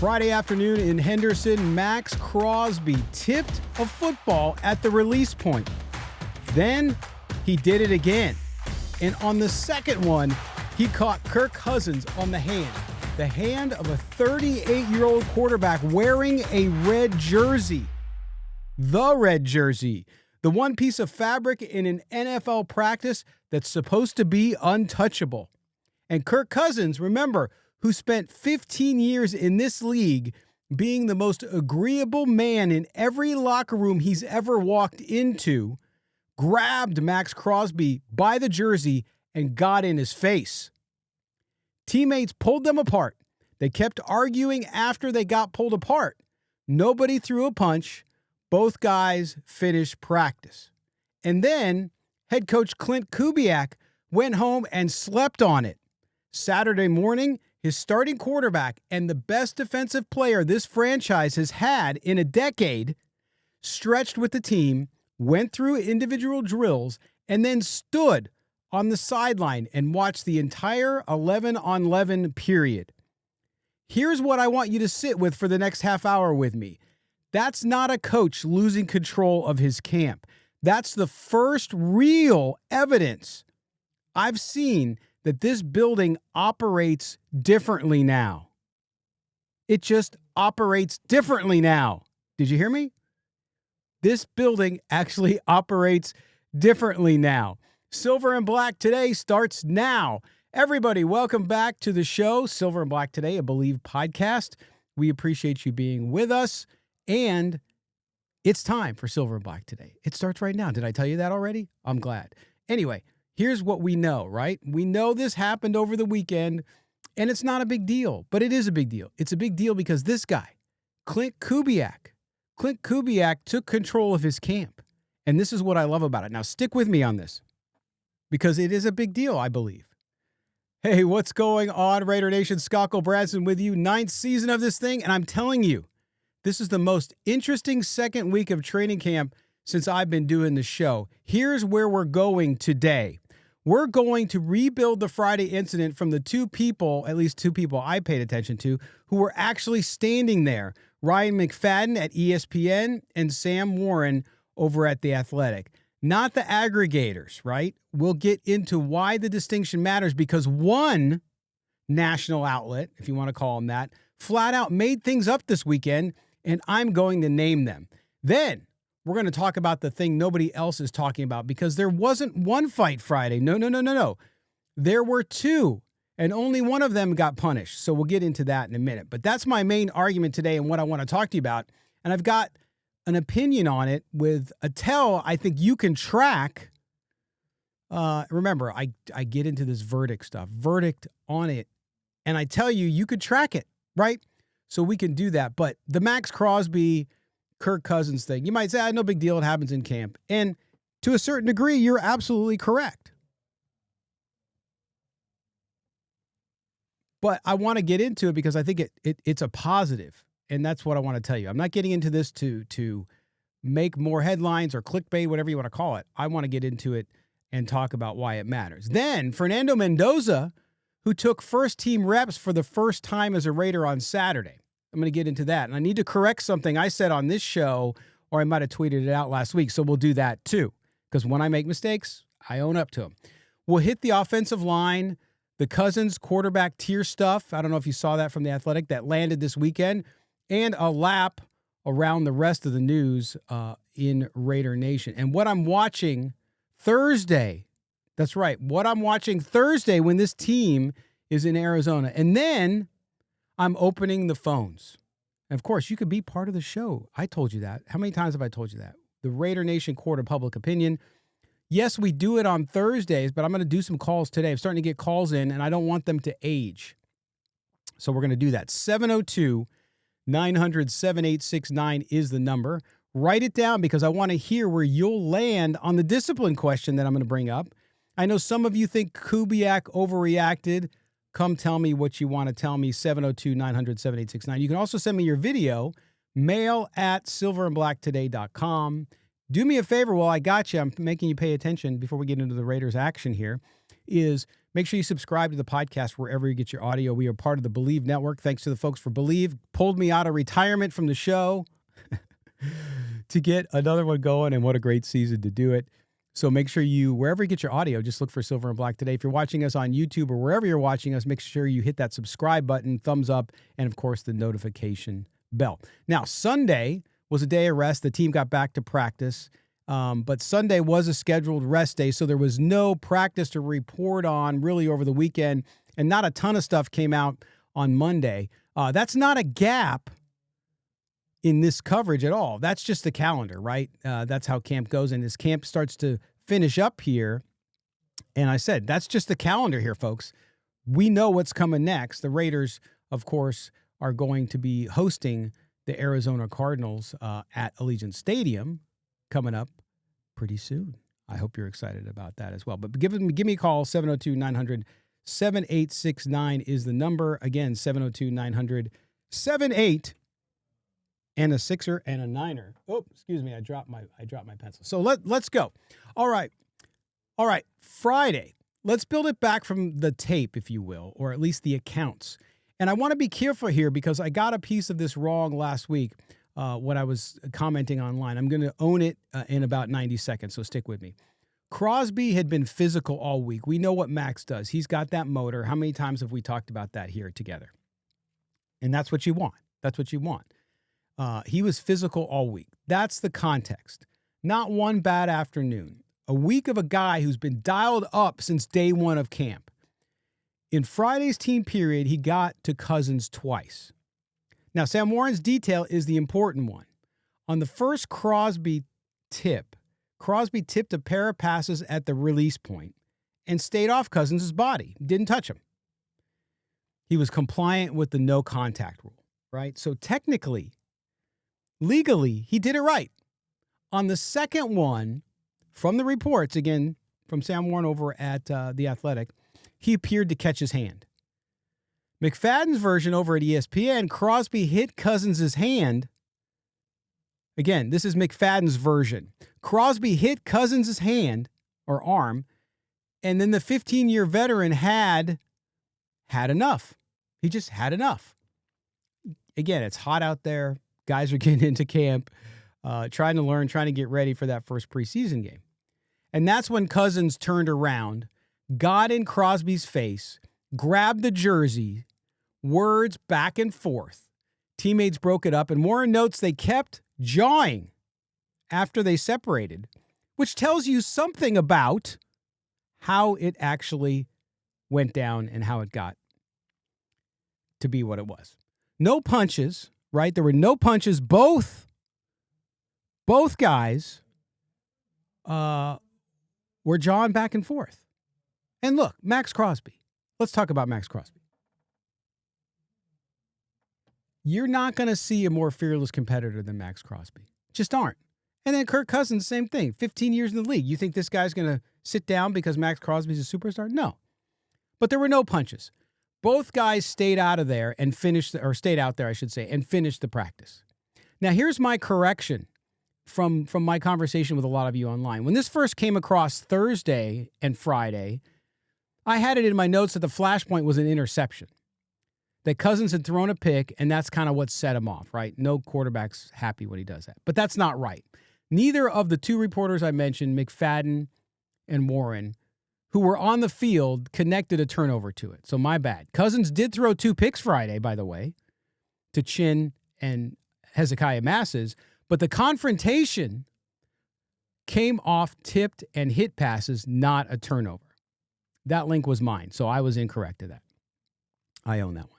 Friday afternoon in Henderson, Maxx Crosby tipped a football at the release point. Then he did it again. And on the second one, he caught Kirk Cousins on the hand of a 38-year-old quarterback wearing a red jersey. The red jersey. The one piece of fabric in an NFL practice that's supposed to be untouchable. And Kirk Cousins, remember, who spent 15 years in this league being the most agreeable man in every locker room he's ever walked into, grabbed Maxx Crosby by the jersey and got in his face. Teammates pulled them apart. They kept arguing after they got pulled apart. Nobody threw a punch. Both guys finished practice. And then head coach Klint Kubiak went home and slept on it. Saturday morning, his starting quarterback and the best defensive player this franchise has had in a decade stretched with the team, went through individual drills, and then stood on the sideline and watched the entire 11-on-11 period. Here's what I want you to sit with for the next half hour with me. That's not a coach losing control of his camp. That's the first real evidence I've seen that this building operates differently now. It just operates differently now. Did you hear me? This building actually operates differently now. Silver and Black Today starts now. Everybody, welcome back to the show. Silver and Black Today, a Believe podcast. We appreciate you being with us. And it's time for Silver and Black Today. It starts right now. Did I tell you that already? I'm glad. Anyway, here's what we know, right? We know this happened over the weekend, and it's not a big deal, but it is a big deal. It's a big deal because this guy, Klint Kubiak took control of his camp. And this is what I love about it. Now, stick with me on this because it is a big deal, I believe. Hey, what's going on, Raider Nation? Skockle Bradson with you. 9th season of this thing, and I'm telling you, this is the most interesting second week of training camp since I've been doing the show. Here's where we're going today. We're going to rebuild the Friday incident from the at least two people I paid attention to, who were actually standing there. Ryan McFadden at ESPN and Sam Warren over at The Athletic. Not the aggregators, right? We'll get into why the distinction matters because one national outlet, if you want to call them that, flat out made things up this weekend, and I'm going to name them. Then we're going to talk about the thing nobody else is talking about because there wasn't one fight Friday. No. There were two, and only one of them got punished. So we'll get into that in a minute. But that's my main argument today and what I want to talk to you about. And I've got an opinion on it with a tell I think you can track. Remember, I get into this verdict on it, and I tell you, you could track it, right? So we can do that. But the Maxx Crosby Kirk Cousins thing, you might say, no big deal. It happens in camp. And to a certain degree, you're absolutely correct. But I want to get into it because I think it's a positive. And that's what I want to tell you. I'm not getting into this to make more headlines or clickbait, whatever you want to call it. I want to get into it and talk about why it matters. Then Fernando Mendoza, who took first-team reps for the first time as a Raider on Saturday. I'm going to get into that. And I need to correct something I said on this show, or I might have tweeted it out last week, so we'll do that too. Because when I make mistakes, I own up to them. We'll hit the offensive line, the Cousins quarterback tier stuff. I don't know if you saw that from The Athletic that landed this weekend, and a lap around the rest of the news in Raider Nation. And what I'm watching Thursday, that's right, what I'm watching Thursday when this team is in Arizona. And then I'm opening the phones. And of course, you could be part of the show. I told you that. How many times have I told you that? The Raider Nation Court of Public Opinion. Yes, we do it on Thursdays, but I'm going to do some calls today. I'm starting to get calls in, and I don't want them to age. So we're going to do that. 702-900-7869 is the number. Write it down because I want to hear where you'll land on the discipline question that I'm going to bring up. I know some of you think Kubiak overreacted. Come tell me what you want to tell me, 702-900-7869. You can also send me your video, mail@silverandblacktoday.com. Do me a favor while I got you, I'm making you pay attention before we get into the Raiders action here, is Make sure you subscribe to the podcast wherever you get your audio. We are part of the Believe Network. Thanks to the folks for Believe. Pulled me out of retirement from the show to get another one going, and what a great season to do it. So make sure you, wherever you get your audio, just look for Silver and Black Today. If you're watching us on YouTube or wherever you're watching us, make sure you hit that subscribe button, thumbs up, and of course the notification bell. Now, Sunday was a day of rest. The team got back to practice. But Sunday was a scheduled rest day, so there was no practice to report on really over the weekend, and not a ton of stuff came out on Monday. That's not a gap in this coverage at all. That's just the calendar, right? That's how camp goes, and as camp starts to finish up here, and I said, that's just the calendar here, folks. We know what's coming next. The Raiders, of course, are going to be hosting the Arizona Cardinals at Allegiant Stadium coming up pretty soon. I hope you're excited about that as well. But give me a call, 702-900-7869 is the number. Again, 702-900-78 and a 6er and a 9er. Oh, excuse me, I dropped my pencil. So let's go. All right. Friday. Let's build it back from the tape, if you will, or at least the accounts. And I want to be careful here because I got a piece of this wrong last week. When I was commenting online. I'm going to own it in about 90 seconds, so stick with me. Crosby had been physical all week. We know what Maxx does. He's got that motor. How many times have we talked about that here together? And that's what you want. He was physical all week. That's the context. Not one bad afternoon. A week of a guy who's been dialed up since day one of camp. In Friday's team period, he got to Cousins twice. Now, Sam Warren's detail is the important one. On the first Crosby tipped a pair of passes at the release point and stayed off Cousins' body, didn't touch him. He was compliant with the no contact rule, right? So technically, legally, he did it right. On the second one, from the reports, again, from Sam Warren over at The Athletic, he appeared to catch his hand. McFadden's version over at ESPN, Crosby hit Cousins' hand. Again, this is McFadden's version. Crosby hit Cousins' hand or arm, and then the 15-year veteran had enough. He just had enough. Again, it's hot out there. Guys are getting into camp, trying to learn, trying to get ready for that first preseason game. And that's when Cousins turned around, got in Crosby's face, grabbed the jersey, words back and forth. Teammates broke it up, and Warren notes they kept jawing after they separated, which tells you something about how it actually went down and how it got to be what it was. No punches, right? There were no punches. Both guys were jawing back and forth. And look, Maxx Crosby. Let's talk about Maxx Crosby. You're not going to see a more fearless competitor than Maxx Crosby. Just aren't. And then Kirk Cousins, same thing. 15 years in the league. You think this guy's going to sit down because Maxx Crosby's a superstar? No. But there were no punches. Both guys stayed out of there and stayed out there, I should say, and finished the practice. Now, here's my correction from my conversation with a lot of you online. When this first came across Thursday and Friday, I had it in my notes that the flashpoint was an interception. That Cousins had thrown a pick, and that's kind of what set him off, right? No quarterback's happy when he does that. But that's not right. Neither of the two reporters I mentioned, McFadden and Warren, who were on the field, connected a turnover to it. So my bad. Cousins did throw 2 picks Friday, by the way, to Chin and Hezekiah Masses, but the confrontation came off tipped and hit passes, not a turnover. That link was mine, so I was incorrect to that. I own that one.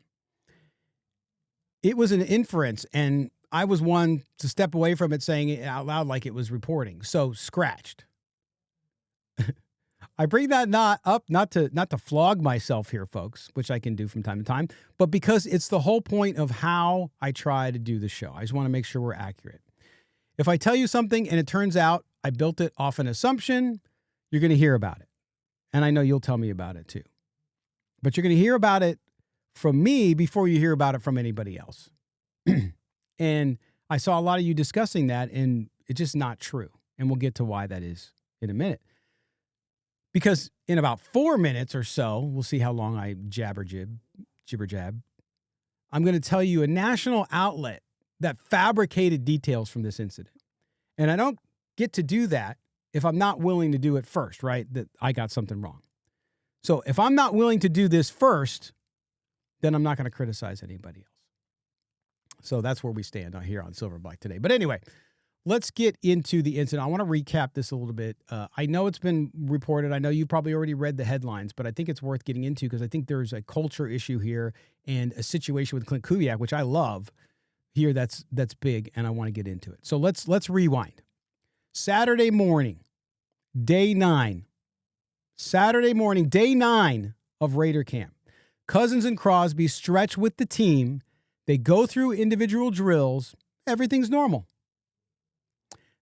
It was an inference, and I was one to step away from it saying it out loud like it was reporting. So scratched. I bring that not to flog myself here, folks, which I can do from time to time, but because it's the whole point of how I try to do the show. I just want to make sure we're accurate. If I tell you something and it turns out I built it off an assumption, you're going to hear about it. And I know you'll tell me about it too. But you're going to hear about it from me before you hear about it from anybody else. And I saw a lot of you discussing that, and it's just not true. And we'll get to why that is in a minute. Because in about 4 minutes or so, we'll see how long I jibber jab, I'm going to tell you a national outlet that fabricated details from this incident. And I don't get to do that if I'm not willing to do it first, right? That I got something wrong. So if I'm not willing to do this first, then I'm not going to criticize anybody else. So that's where we stand here on Silver Black today. But anyway, let's get into the incident. I want to recap this a little bit. I know it's been reported. I know you've probably already read the headlines, but I think it's worth getting into because I think there's a culture issue here and a situation with Klint Kubiak, which I love here. That's big, and I want to get into it. So let's rewind. Saturday morning, day 9. Saturday morning, day 9 of Raider camp. Cousins and Crosby stretch with the team. They go through individual drills. Everything's normal.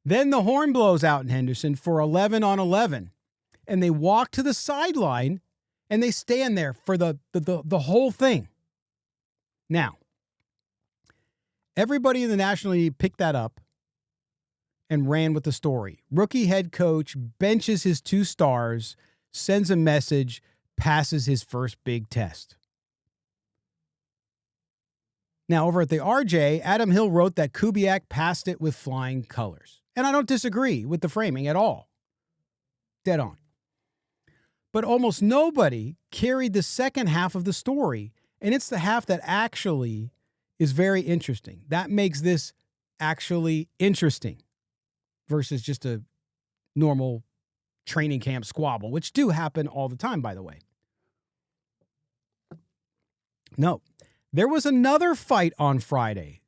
Then the horn blows out in Henderson for 11 on 11, and they walk to the sideline, and they stand there for the whole thing. Now, everybody in the National League picked that up and ran with the story. Rookie head coach benches his 2 stars, sends a message, passes his first big test. Now, over at the RJ, Adam Hill wrote that Kubiak passed it with flying colors. And I don't disagree with the framing at all. Dead on. But almost nobody carried the second half of the story, and it's the half that actually is very interesting. That makes this actually interesting versus just a normal training camp squabble, which do happen all the time, by the way. No, there was another fight on Friday.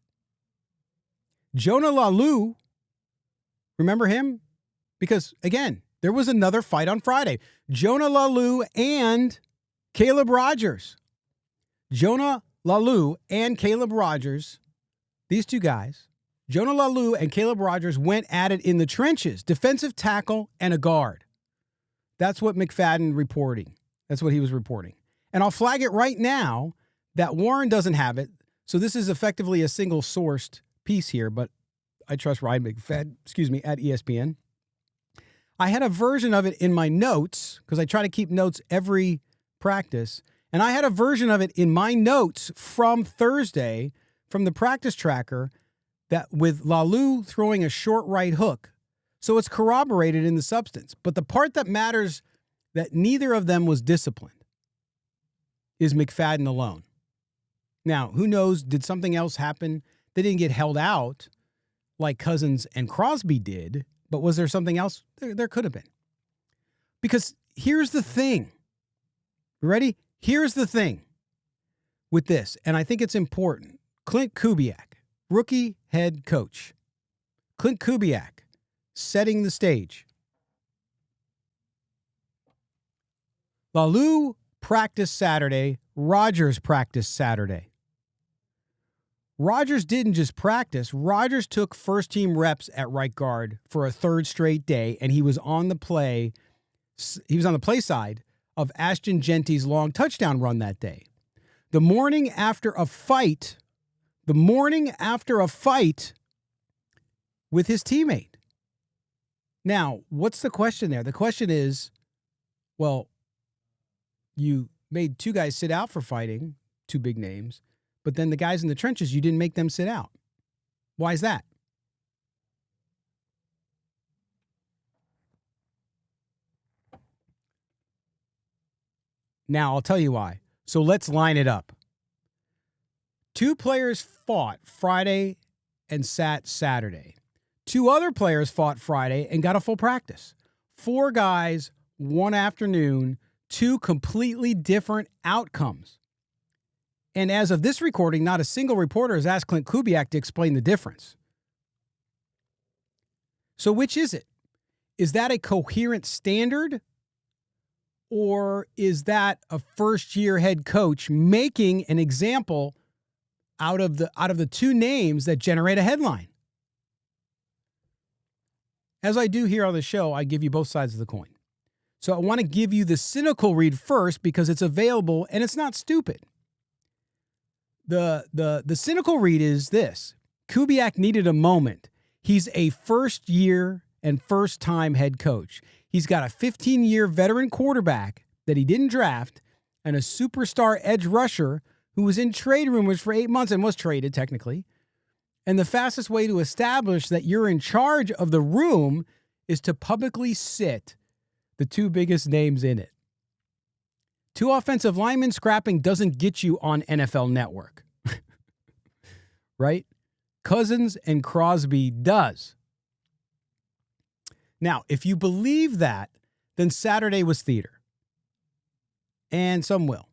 Jonah Laulu, remember him? Because, again, there was another fight on Friday. Jonah Laulu and Caleb Rogers. Jonah Laulu and Caleb Rogers, these 2 guys, Jonah Laulu and Caleb Rogers went at it in the trenches, defensive tackle and a guard. That's what McFadden reporting. That's what he was reporting. And I'll flag it right now that Warren doesn't have it. So this is effectively a single sourced piece here, but I trust Ryan McFadden, at ESPN. I had a version of it in my notes because I try to keep notes every practice. And I had a version of it in my notes from Thursday from the practice tracker that with Laulu throwing a short right hook. So it's corroborated in the substance. But the part that matters that neither of them was disciplined is McFadden alone. Now, who knows? Did something else happen? They didn't get held out like Cousins and Crosby did, but was there something else? There could have been. Because here's the thing. Ready? Here's the thing with this, and I think it's important. Klint Kubiak, rookie head coach. Klint Kubiak setting the stage. Laulu practiced Saturday. Rogers practiced Saturday. Rogers didn't just practice. Rogers took first-team reps at right guard for a 3rd straight day, and he was on the play. He was on the play side of Ashton Jeanty's long touchdown run that day. The morning after a fight with his teammate. Now, what's the question there? The question is, well, you made 2 guys sit out for fighting, 2 big names, but then the guys in the trenches, you didn't make them sit out. Why is that? Now, I'll tell you why. So let's line it up. 2 players fought Friday and sat Saturday. 2 other players fought Friday and got a full practice. 4 guys, 1 afternoon, 2 completely different outcomes. And as of this recording, not a single reporter has asked Klint Kubiak to explain the difference. So which is it? Is that a coherent standard? Or is that a first-year head coach making an example out of the 2 names that generate a headline? As I do here on the show, I give you both sides of the coin. So I want to give you the cynical read first because it's available and it's not stupid. The cynical read is this. Kubiak needed a moment. He's a first-year and first-time head coach. He's got a 15-year veteran quarterback that he didn't draft and a superstar edge rusher who was in trade rumors for 8 months and was traded technically. And the fastest way to establish that you're in charge of the room is to publicly sit the two biggest names in it. Two offensive linemen scrapping doesn't get you on NFL Network. Right? Cousins and Crosby does. Now, if you believe that, then Saturday was theater. And some will.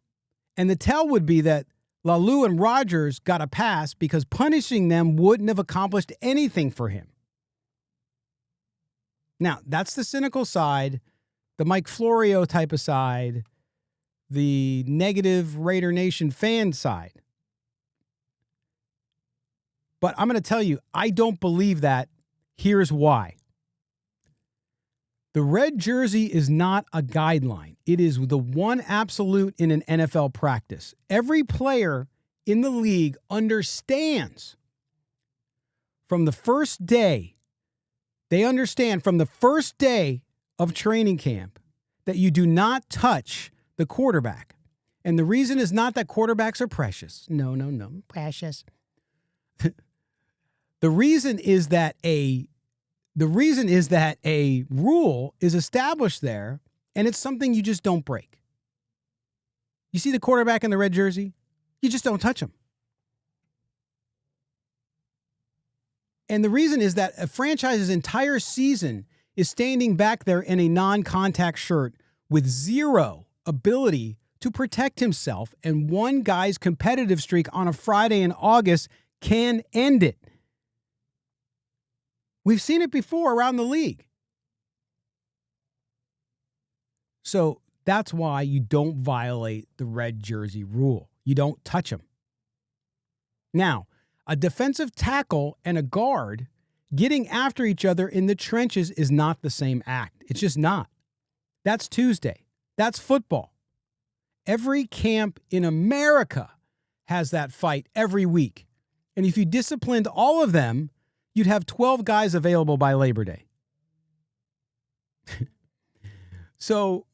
And the tell would be that Laulu and Rodgers got a pass because punishing them wouldn't have accomplished anything for him. Now, that's the cynical side, the Mike Florio type of side, the negative Raider Nation fan side. But I'm going to tell you, I don't believe that. Here's why. The red jersey is not a guideline. It is the one absolute in an NFL practice. Every player in the league understands from the first day, they understand from the first day of training camp that you do not touch the quarterback. And the reason is not that quarterbacks are precious. No, precious. The reason is that a rule is established there, and it's something you just don't break. You see the quarterback in the red jersey? You just don't touch him. And the reason is that a franchise's entire season is standing back there in a non-contact shirt with zero ability to protect himself, and one guy's competitive streak on a Friday in August can end it. We've seen it before around the league. So that's why you don't violate the red jersey rule. You don't touch them. Now, a defensive tackle and a guard getting after each other in the trenches is not the same act. It's just not. That's Tuesday. That's football. Every camp in America has that fight every week. And if you disciplined all of them, you'd have 12 guys available by Labor Day. So,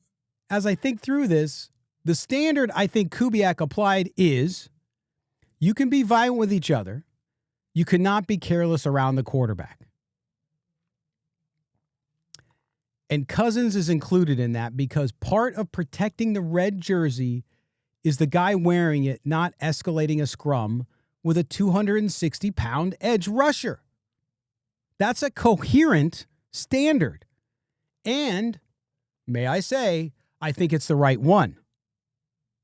as I think through this, the standard I think Kubiak applied is you can be violent with each other. You cannot be careless around the quarterback. And Cousins is included in that because part of protecting the red jersey is the guy wearing it not escalating a scrum with a 260-pound edge rusher. That's a coherent standard. And, may I say, I think it's the right one.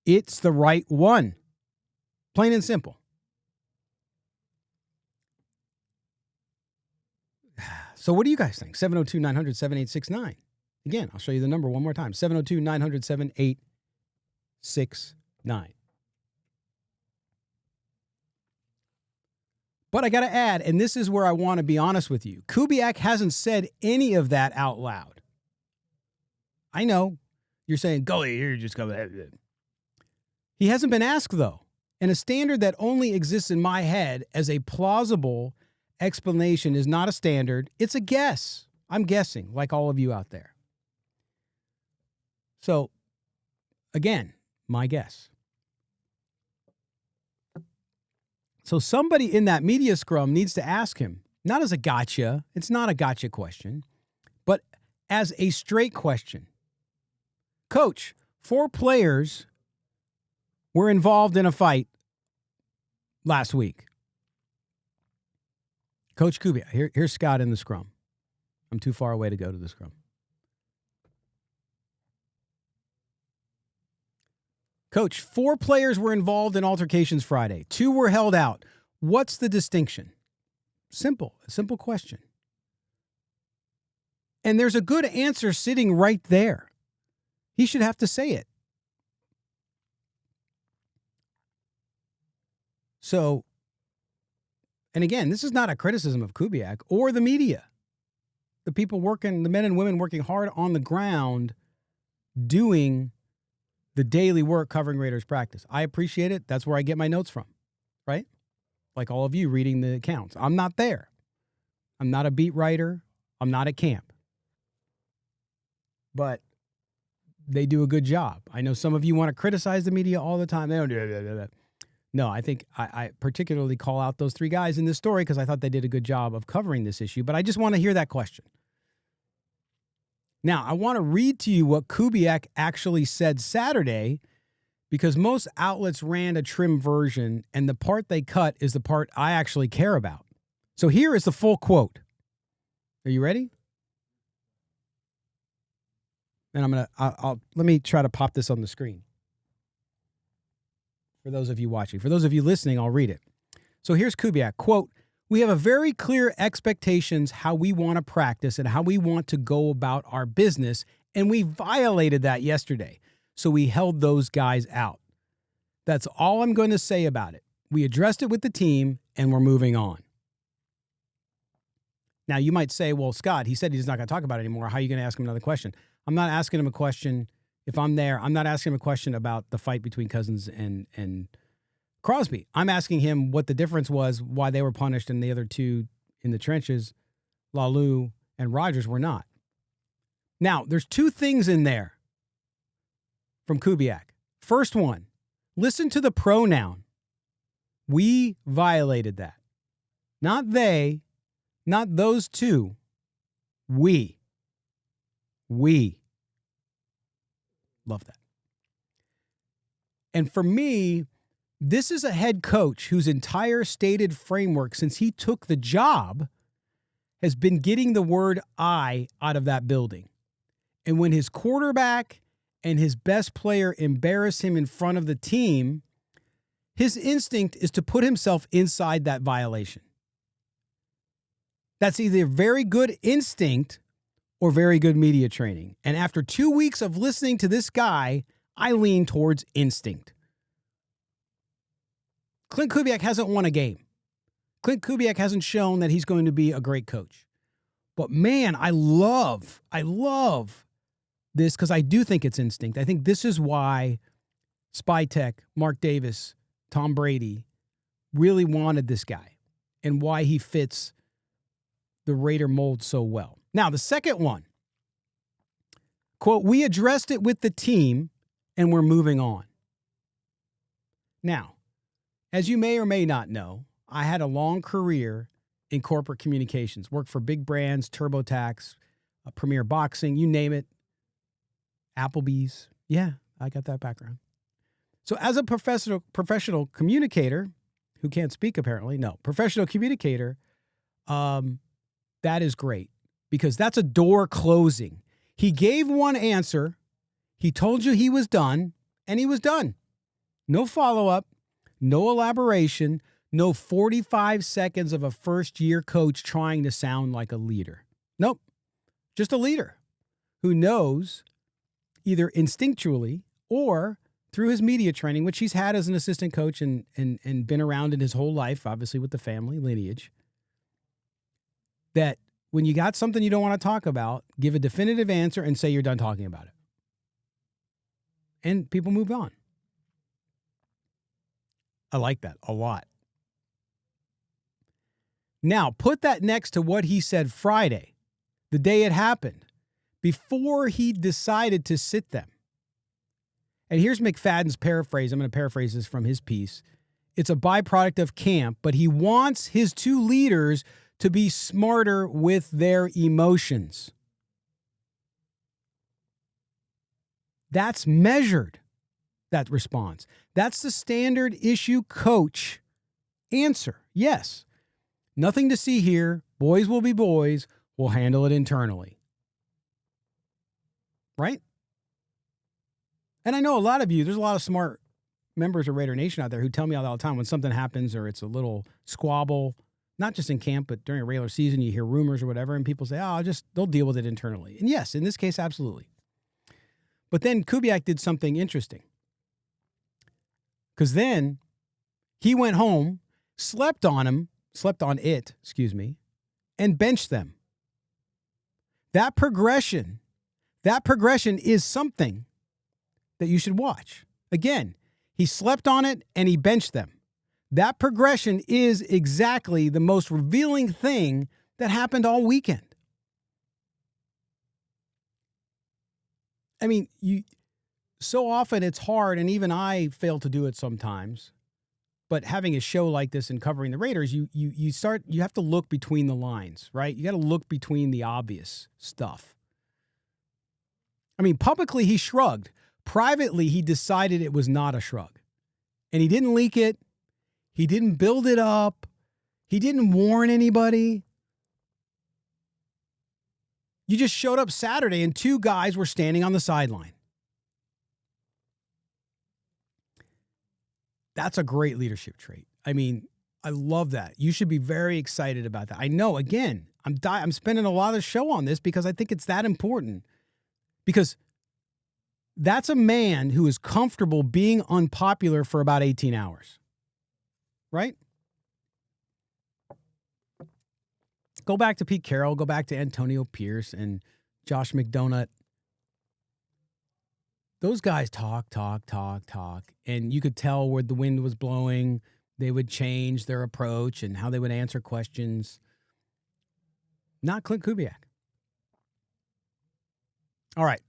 It's the right one. Plain and simple. So what do you guys think? 702-900-7869. Again, I'll show you the number one more time. 702-900-7869. But I got to add, and this is where I want to be honest with you, Kubiak hasn't said any of that out loud. I know you're saying, go here, just go ahead. He hasn't been asked, though. And a standard that only exists in my head as a plausible explanation is not a standard. It's a guess. I'm guessing, like all of you out there. So, again, my guess. So somebody in that media scrum needs to ask him, not as a gotcha, it's not a gotcha question, but as a straight question. Coach, 4 players were involved in a fight last week. Coach Kubiak, here's Scott in the scrum. I'm too far away to go to the scrum. Coach, 4 players were involved in altercations Friday. 2 were held out. What's the distinction? Simple, a simple question. And there's a good answer sitting right there. He should have to say it. So, and again, this is not a criticism of Kubiak or the media. The people working, the men and women working hard on the ground doing the daily work covering Raiders practice. I appreciate it. That's where I get my notes from, right? Like all of you reading the accounts. I'm not there. I'm not a beat writer. I'm not at camp. But they do a good job. I know some of you want to criticize the media all the time. They don't do it. No, I think I particularly call out those three guys in this story because I thought they did a good job of covering this issue. But I just want to hear that question. Now, I want to read to you what Kubiak actually said Saturday because most outlets ran a trim version, and the part they cut is the part I actually care about. So here is the full quote. Are you ready? And let me try to pop this on the screen. For those of you watching. For those of you listening, I'll read it. So here's Kubiak, quote, "We have a very clear expectations how we want to practice and how we want to go about our business, and we violated that yesterday. So we held those guys out. That's all I'm going to say about it. We addressed it with the team, and we're moving on." Now, you might say, well, Scott, he said he's not going to talk about it anymore. How are you going to ask him another question? I'm not asking him a question. If I'm there, I'm not asking him a question about the fight between Cousins and Crosby. I'm asking him what the difference was, why they were punished and the other two in the trenches, Laulu and Rodgers, were not. Now, there's two things in there from Kubiak. First one, listen to the pronoun. We violated that. Not they, not those two. We. Love that. And for me, this is a head coach whose entire stated framework since he took the job has been getting the word I out of that building. And when his quarterback and his best player embarrass him in front of the team, his instinct is to put himself inside that violation. That's either very good instinct or very good media training. And after 2 weeks of listening to this guy, I lean towards instinct. Klint Kubiak hasn't won a game. Klint Kubiak hasn't shown that he's going to be a great coach. But man, I love this because I do think it's instinct. I think this is why Spytech, Mark Davis, Tom Brady really wanted this guy and why he fits the Raider mold so well. Now, the second one, quote, "We addressed it with the team and we're moving on." Now, as you may or may not know, I had a long career in corporate communications, worked for big brands, TurboTax, Premier Boxing, you name it, Applebee's. Yeah, I got that background. So as a professional communicator, who can't speak apparently, professional communicator, that is great. Because that's a door closing. He gave one answer, he told you he was done, and he was done. No follow-up, no elaboration, no 45 seconds of a first-year coach trying to sound like a leader. Nope, just a leader who knows either instinctually or through his media training, which he's had as an assistant coach and been around in his whole life, obviously with the family lineage, that when you got something you don't want to talk about, give a definitive answer and say you're done talking about it. And people moved on. I like that a lot. Now, put that next to what he said Friday, the day it happened, before he decided to sit them. And here's McFadden's paraphrase. I'm going to paraphrase this from his piece. It's a byproduct of camp, but he wants his two leaders to be smarter with their emotions. That's measured, that response. That's the standard issue coach answer. Yes. Nothing to see here. Boys will be boys. We'll handle it internally. Right? And I know a lot of you, there's a lot of smart members of Raider Nation out there who tell me all the time when something happens or it's a little squabble, not just in camp, but during a regular season, you hear rumors or whatever, and people say, they'll deal with it internally. And yes, in this case, absolutely. But then Kubiak did something interesting. Because then he went home, slept on it, and benched them. That progression is something that you should watch. Again, he slept on it and he benched them. That progression is exactly the most revealing thing that happened all weekend. I mean, so often it's hard, and even I fail to do it sometimes. But having a show like this and covering the Raiders, you have to look between the lines, right? You got to look between the obvious stuff. I mean, publicly he shrugged. Privately, he decided it was not a shrug. And he didn't leak it. He didn't build it up. He didn't warn anybody. You just showed up Saturday and two guys were standing on the sideline. That's a great leadership trait. I mean, I love that. You should be very excited about that. I know, again, I'm spending a lot of the show on this because I think it's that important. Because that's a man who is comfortable being unpopular for about 18 hours. Right? Go back to Pete Carroll, go back to Antonio Pierce and Josh McDonough. Those guys talk. And you could tell where the wind was blowing. They would change their approach and how they would answer questions. Not Klint Kubiak. All right.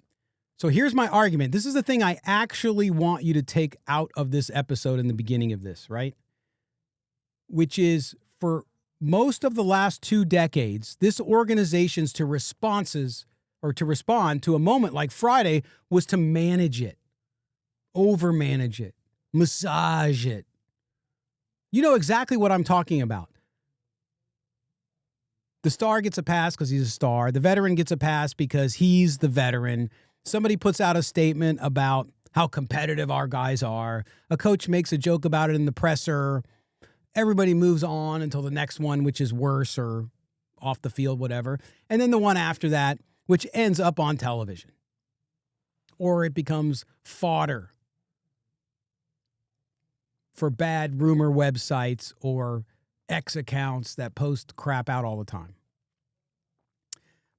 So here's my argument. This is the thing I actually want you to take out of this episode in the beginning of this, right? Which is, for most of the last 2 decades, this organization's to respond to a moment like Friday was to manage it, overmanage it, massage it. You know exactly what I'm talking about. The star gets a pass because he's a star. The veteran gets a pass because he's the veteran. Somebody puts out a statement about how competitive our guys are. A coach makes a joke about it in the presser. Everybody moves on until the next one, which is worse or off the field, whatever. And then the one after that, which ends up on television. Or it becomes fodder for bad rumor websites or X accounts that post crap out all the time.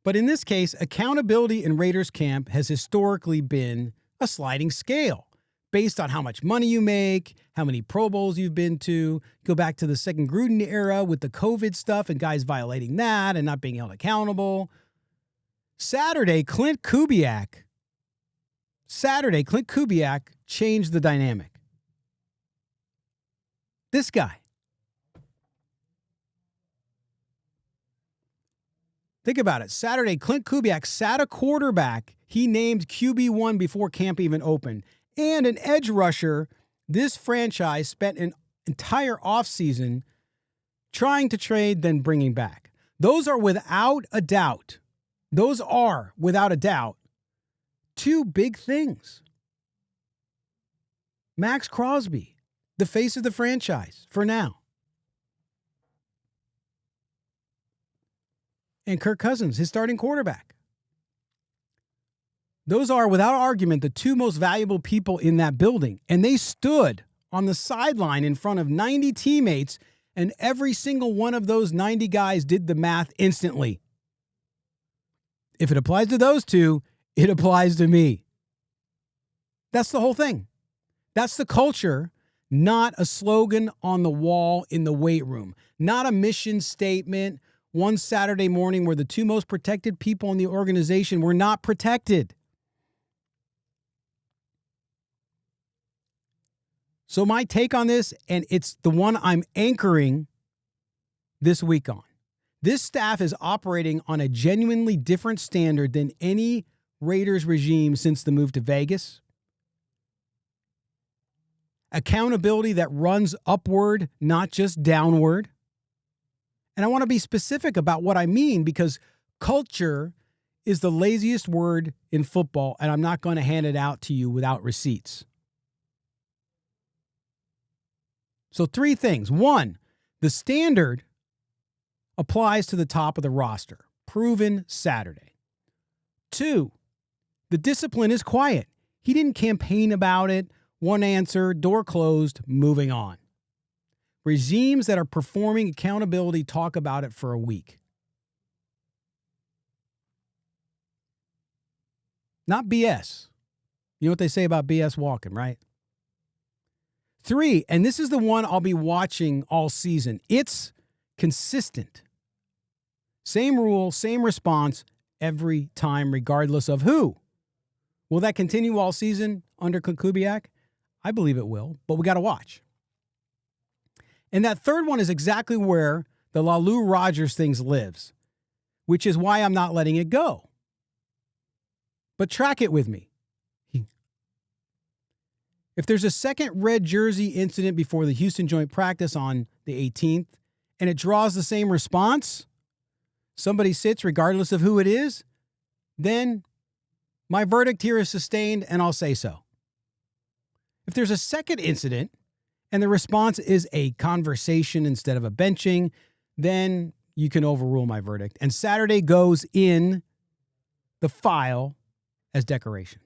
But in this case, accountability in Raiders camp has historically been a sliding scale based on how much money you make, how many Pro Bowls you've been to. Go back to the second Gruden era with the COVID stuff and guys violating that and not being held accountable. Saturday, Klint Kubiak changed the dynamic. This guy. Think about it. Saturday, Klint Kubiak sat a quarterback he named QB1 before camp even opened, and an edge rusher this franchise spent an entire offseason trying to trade, then bringing back. Those are without a doubt, two big things. Maxx Crosby, the face of the franchise for now. And Kirk Cousins, his starting quarterback. Those are, without argument, the two most valuable people in that building. And they stood on the sideline in front of 90 teammates, and every single one of those 90 guys did the math instantly. If it applies to those two, it applies to me. That's the whole thing. That's the culture, not a slogan on the wall in the weight room, not a mission statement one Saturday morning where the two most protected people in the organization were not protected. So my take on this, and it's the one I'm anchoring this week on. This staff is operating on a genuinely different standard than any Raiders regime since the move to Vegas. Accountability that runs upward, not just downward. And I want to be specific about what I mean, because culture is the laziest word in football, and I'm not going to hand it out to you without receipts. So 3 things. 1, the standard applies to the top of the roster. Proven Saturday. 2, the discipline is quiet. He didn't campaign about it. One answer, door closed, moving on. Regimes that are performing accountability talk about it for a week. Not BS. You know what they say about BS walking, right? 3, and this is the one I'll be watching all season. It's consistent. Same rule, same response every time, regardless of who. Will that continue all season under Klint Kubiak? I believe it will, but we got to watch. And that third one is exactly where the Laulu Rogers things lives, which is why I'm not letting it go. But track it with me. If there's a second red jersey incident before the Houston joint practice on the 18th, and it draws the same response, somebody sits regardless of who it is, then my verdict here is sustained, and I'll say so. If there's a second incident, and the response is a conversation instead of a benching, then you can overrule my verdict. And Saturday goes in the file as decoration.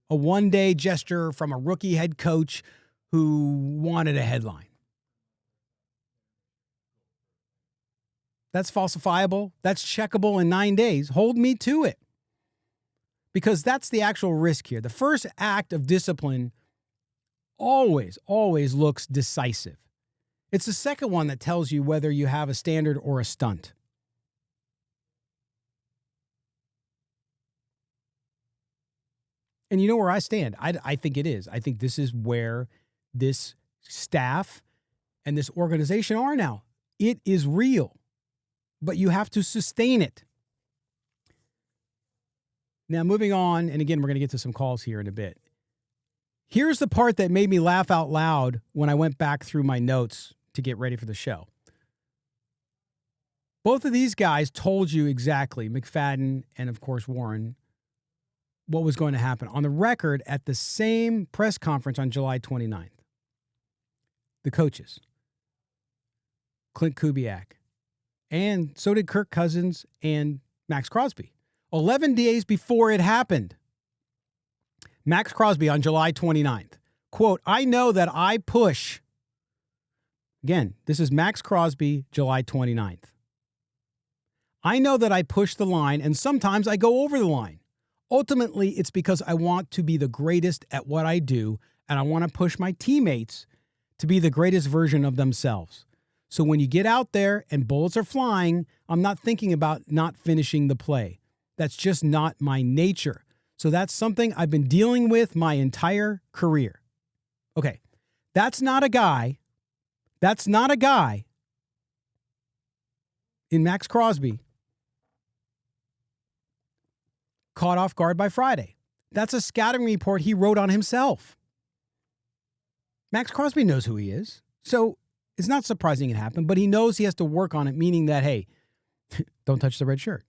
A one-day gesture from a rookie head coach who wanted a headline. That's falsifiable. That's checkable in 9 days. Hold me to it. Because that's the actual risk here. The first act of discipline always looks decisive. It's the second one that tells you whether you have a standard or a stunt. And you know where I stand. I think it is. I think this is where this staff and this organization are now. It is real, but you have to sustain it. Now, moving on, and again, we're going to get to some calls here in a bit. Here's the part that made me laugh out loud when I went back through my notes to get ready for the show. Both of these guys told you exactly, McFadden and, of course, Warren, what was going to happen on the record at the same press conference on July 29th. The coaches, Klint Kubiak, and so did Kirk Cousins and Maxx Crosby. 11 days before it happened, Maxx Crosby on July 29th, quote, I know that I push. Again, this is Maxx Crosby, July 29th. I know that I push the line, and sometimes I go over the line. Ultimately, it's because I want to be the greatest at what I do, and I want to push my teammates to be the greatest version of themselves. So when you get out there and bullets are flying, I'm not thinking about not finishing the play. That's just not my nature. So that's something I've been dealing with my entire career. Okay, that's not a guy in Maxx Crosby caught off guard by Friday. That's a scouting report he wrote on himself. Maxx Crosby knows who he is. So it's not surprising it happened, but he knows he has to work on it, meaning that, hey, don't touch the red shirt.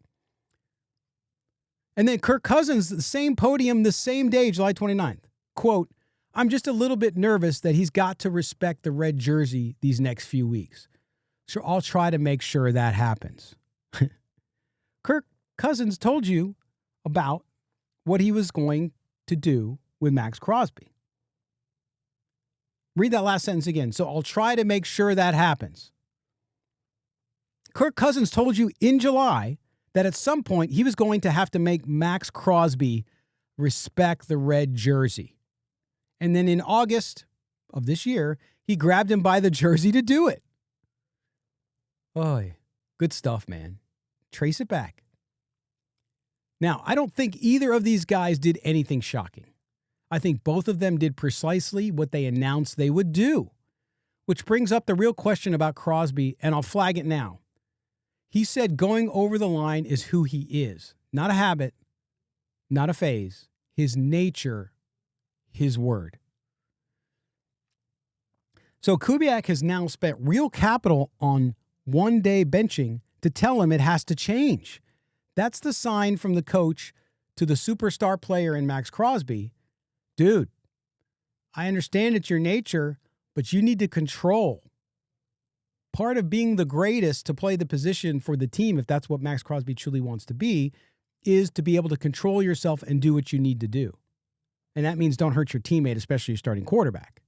And then Kirk Cousins, the same podium, the same day, July 29th. Quote, I'm just a little bit nervous that he's got to respect the red jersey these next few weeks. So I'll try to make sure that happens. Kirk Cousins told you about what he was going to do with Maxx Crosby. Read that last sentence again. So I'll try to make sure that happens. Kirk Cousins told you in July that at some point he was going to have to make Maxx Crosby respect the red jersey. And then in August of this year, he grabbed him by the jersey to do it. Oh, good stuff, man. Trace it back. Now, I don't think either of these guys did anything shocking. I think both of them did precisely what they announced they would do, which brings up the real question about Crosby, and I'll flag it now. He said going over the line is who he is, not a habit, not a phase, his nature, his word. So Kubiak has now spent real capital on one-day benching to tell him it has to change. That's the sign from the coach to the superstar player in Maxx Crosby. Dude, I understand it's your nature, but you need to control. Part of being the greatest to play the position for the team, if that's what Maxx Crosby truly wants to be, is to be able to control yourself and do what you need to do. And that means don't hurt your teammate, especially your starting quarterback.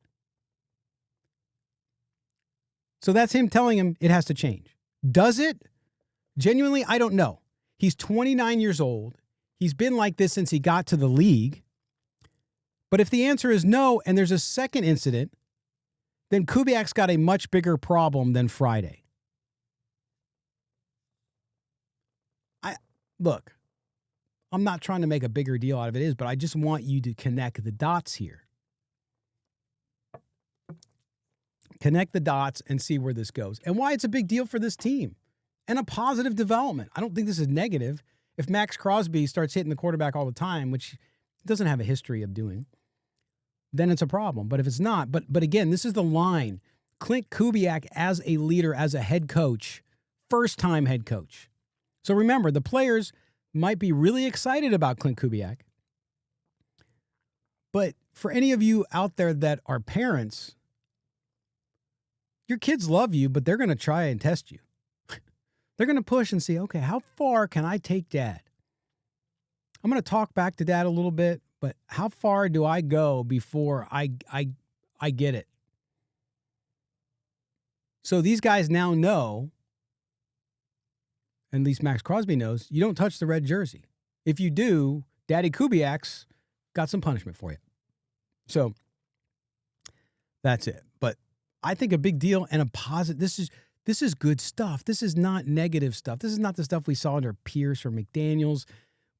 So that's him telling him it has to change. Does it? Genuinely, I don't know. He's 29 years old. He's been like this since he got to the league. But if the answer is no, and there's a second incident, then Kubiak's got a much bigger problem than Friday. Look, I'm not trying to make a bigger deal out of it, but I just want you to connect the dots here. Connect the dots and see where this goes and why it's a big deal for this team and a positive development. I don't think this is negative. If Maxx Crosby starts hitting the quarterback all the time, which he doesn't have a history of doing, then it's a problem. But if it's not, but again, this is the line. Klint Kubiak as a leader, as a head coach, first-time head coach. So remember, the players might be really excited about Klint Kubiak. But for any of you out there that are parents, your kids love you, but they're going to try and test you. They're going to push and see, okay, how far can I take Dad? I'm going to talk back to Dad a little bit, but how far do I go before I get it? So these guys now know, at least Maxx Crosby knows, you don't touch the red jersey. If you do, Daddy Kubiak's got some punishment for you. So that's it. But I think a big deal and a positive. This is good stuff. This is not negative stuff. This is not the stuff we saw under Pierce or McDaniels,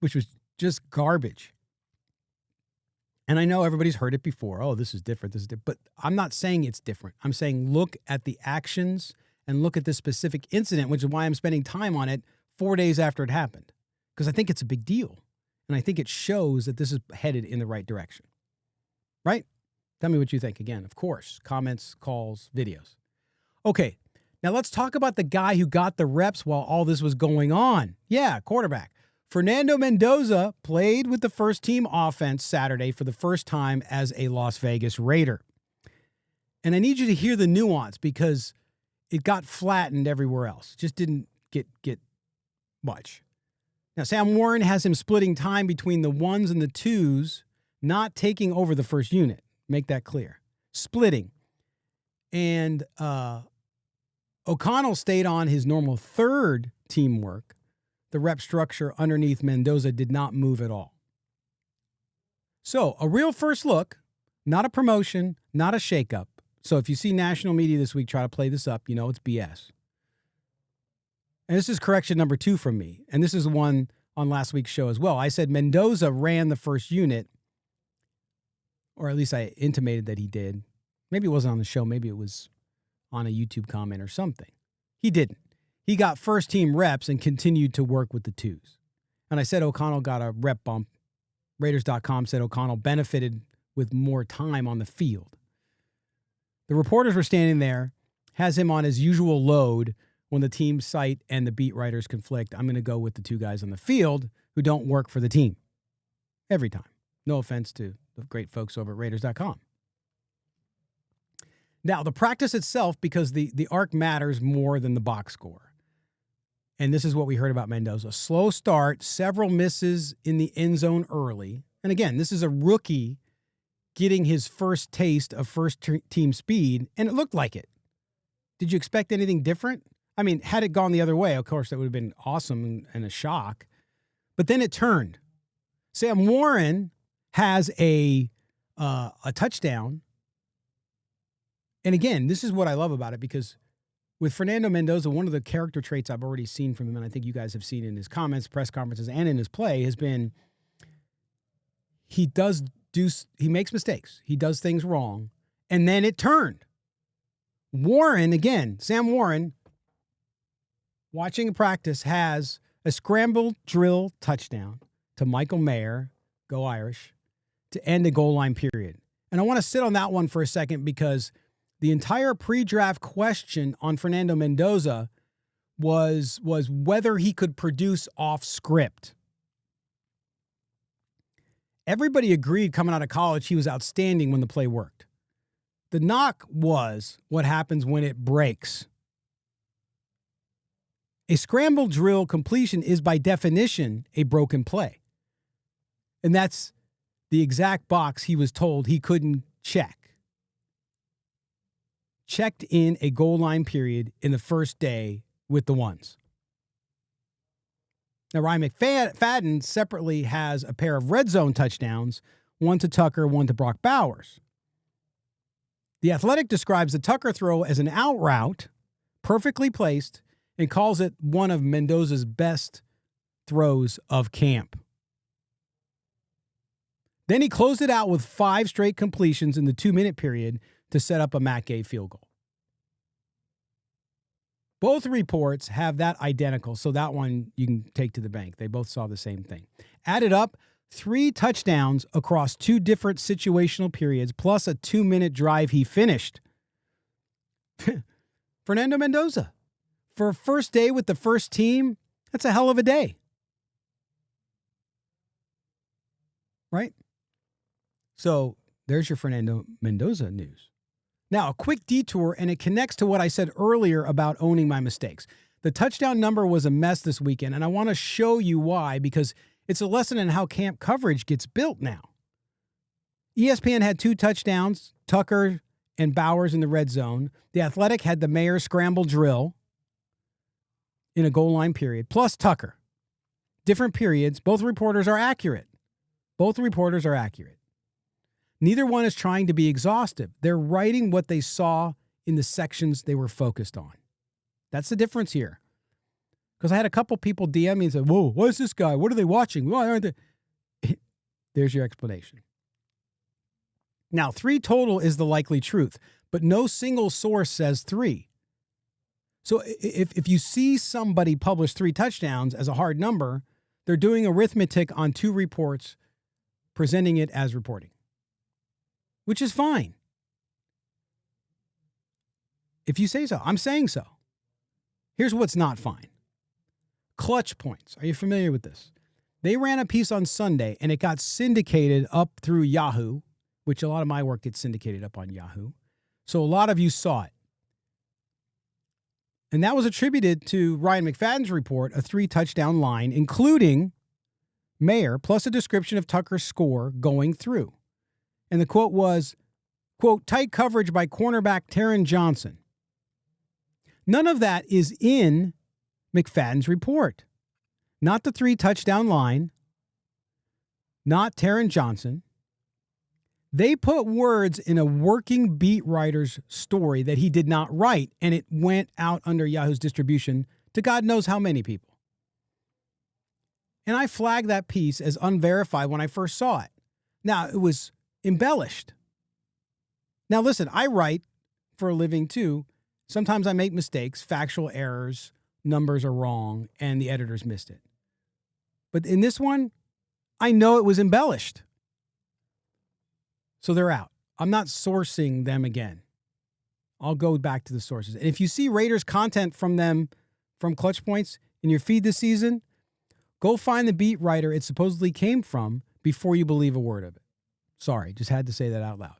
which was just garbage. And I know everybody's heard it before. Oh, this is different. This is different. But I'm not saying it's different. I'm saying look at the actions and look at this specific incident, which is why I'm spending time on it 4 days after it happened. Because I think it's a big deal. And I think it shows that this is headed in the right direction. Right? Tell me what you think. Again, of course, comments, calls, videos. Okay, now let's talk about the guy who got the reps while all this was going on. Yeah, quarterback. Fernando Mendoza played with the first-team offense Saturday for the first time as a Las Vegas Raider. And I need you to hear the nuance because it got flattened everywhere else. Just didn't get much. Now, Sam Warren has him splitting time between the ones and the twos, not taking over the first unit. Make that clear. Splitting. And O'Connell stayed on his normal third teamwork. The rep structure underneath Mendoza did not move at all. So, a real first look, not a promotion, not a shakeup. So, if you see national media this week try to play this up, you know it's BS. And this is correction number 2 from me. And this is one on last week's show as well. I said Mendoza ran the first unit, or at least I intimated that he did. Maybe it wasn't on the show. Maybe it was on a YouTube comment or something. He didn't. He got first-team reps and continued to work with the twos. And I said O'Connell got a rep bump. Raiders.com said O'Connell benefited with more time on the field. The reporters were standing there, has him on his usual load when the team site and the beat writers conflict. I'm going to go with the two guys on the field who don't work for the team. Every time. No offense to the great folks over at Raiders.com. Now, the practice itself, because the arc matters more than the box score. And this is what we heard about Mendoza. Slow start, several misses in the end zone early. And again, this is a rookie getting his first taste of first-team speed, and it looked like it. Did you expect anything different? I mean, had it gone the other way, of course, that would have been awesome and a shock. But then it turned. Sam Warren has a touchdown. And again, this is what I love about it, because with Fernando Mendoza, one of the character traits I've already seen from him, and I think you guys have seen in his comments, press conferences, and in his play, has been he makes mistakes. He does things wrong. And then it turned. Warren, again, Sam Warren, watching practice, has a scramble drill touchdown to Michael Mayer, go Irish, to end a goal line period. And I want to sit on that one for a second, because the entire pre-draft question on Fernando Mendoza was whether he could produce off script. Everybody agreed coming out of college he was outstanding when the play worked. The knock was what happens when it breaks. A scramble drill completion is by definition a broken play. And that's the exact box he was told he couldn't check. Checked in a goal line period in the first day with the ones. Now, Ryan McFadden separately has a pair of red zone touchdowns, one to Tucker, one to Brock Bowers. The Athletic describes the Tucker throw as an out route, perfectly placed, and calls it one of Mendoza's best throws of camp. Then he closed it out with 5 straight completions in the 2-minute period to set up a Matt Gay field goal. Both reports have that identical, so that one you can take to the bank. They both saw the same thing. Added up, 3 touchdowns across 2 different situational periods, plus a 2-minute drive he finished. Fernando Mendoza. For a first day with the first team, that's a hell of a day. Right? So there's your Fernando Mendoza news. Now, a quick detour, and it connects to what I said earlier about owning my mistakes. The touchdown number was a mess this weekend, and I want to show you why, because it's a lesson in how camp coverage gets built now. ESPN had 2 touchdowns, Tucker and Bowers in the red zone. The Athletic had the Mayer scramble drill in a goal line period, plus Tucker. Different periods. Both reporters are accurate. Neither one is trying to be exhaustive. They're writing what they saw in the sections they were focused on. That's the difference here. Because I had a couple people DM me and said, whoa, what is this guy? What are they watching? Why aren't they? There's your explanation. Now, 3 total is the likely truth, but no single source says 3. So if you see somebody publish 3 touchdowns as a hard number, they're doing arithmetic on 2 reports, presenting it as reporting, which is fine. If you say so, I'm saying so. Here's what's not fine. Clutch points. Are you familiar with this? They ran a piece on Sunday, and it got syndicated up through Yahoo, which a lot of my work gets syndicated up on Yahoo. So a lot of you saw it. And that was attributed to Ryan McFadden's report, a 3-touchdown line, including Mayer, plus a description of Tucker's score going through. And the quote was, quote, tight coverage by cornerback Taron Johnson. None of that is in McFadden's report. Not the 3-touchdown line, not Taron Johnson. They put words in a working beat writer's story that he did not write, and it went out under Yahoo's distribution to God knows how many people. And I flagged that piece as unverified when I first saw it. Now, it was embellished. Now, listen, I write for a living too. Sometimes I make mistakes, factual errors, numbers are wrong, and the editors missed it. But in this one, I know it was embellished. So they're out. I'm not sourcing them again. I'll go back to the sources. And if you see Raiders content from them, from Clutch Points, in your feed this season, go find the beat writer it supposedly came from before you believe a word of it. Sorry, just had to say that out loud.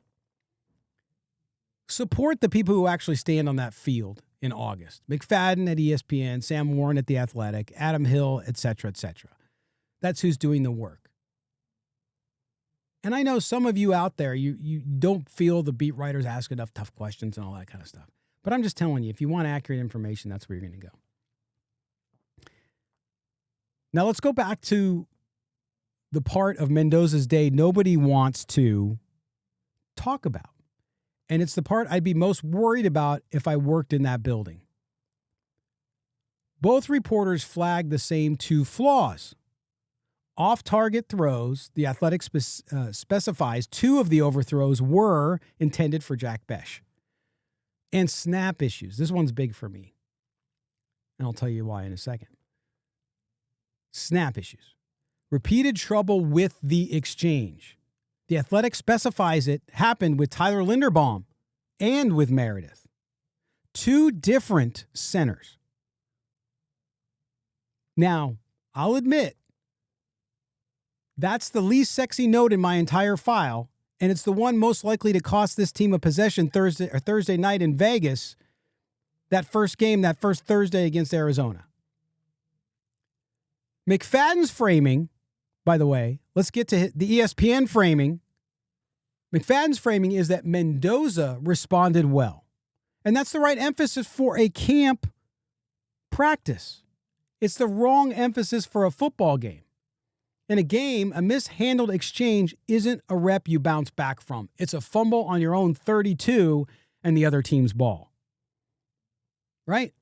Support the people who actually stand on that field in August. McFadden at ESPN, Sam Warren at The Athletic, Adam Hill, etc., etc. That's who's doing the work. And I know some of you out there, you don't feel the beat writers ask enough tough questions and all that kind of stuff. But I'm just telling you, if you want accurate information, that's where you're going to go. Now let's go back to the part of Mendoza's day nobody wants to talk about. And it's the part I'd be most worried about if I worked in that building. Both reporters flagged the same 2 flaws. Off-target throws, the Athletic specifies 2 of the overthrows were intended for Jack Bech. And snap issues. This one's big for me. And I'll tell you why in a second. Snap issues. Repeated trouble with the exchange. The Athletic specifies it happened with Tyler Linderbaum and with Meredith. 2 different centers. Now, I'll admit, that's the least sexy note in my entire file, and it's the one most likely to cost this team a possession Thursday night in Vegas, that first Thursday against Arizona. McFadden's framing, by the way, let's get to the ESPN framing. McFadden's framing is that Mendoza responded well. And that's the right emphasis for a camp practice. It's the wrong emphasis for a football game. In a game, a mishandled exchange isn't a rep you bounce back from. It's a fumble on your own 32 and the other team's ball. Right?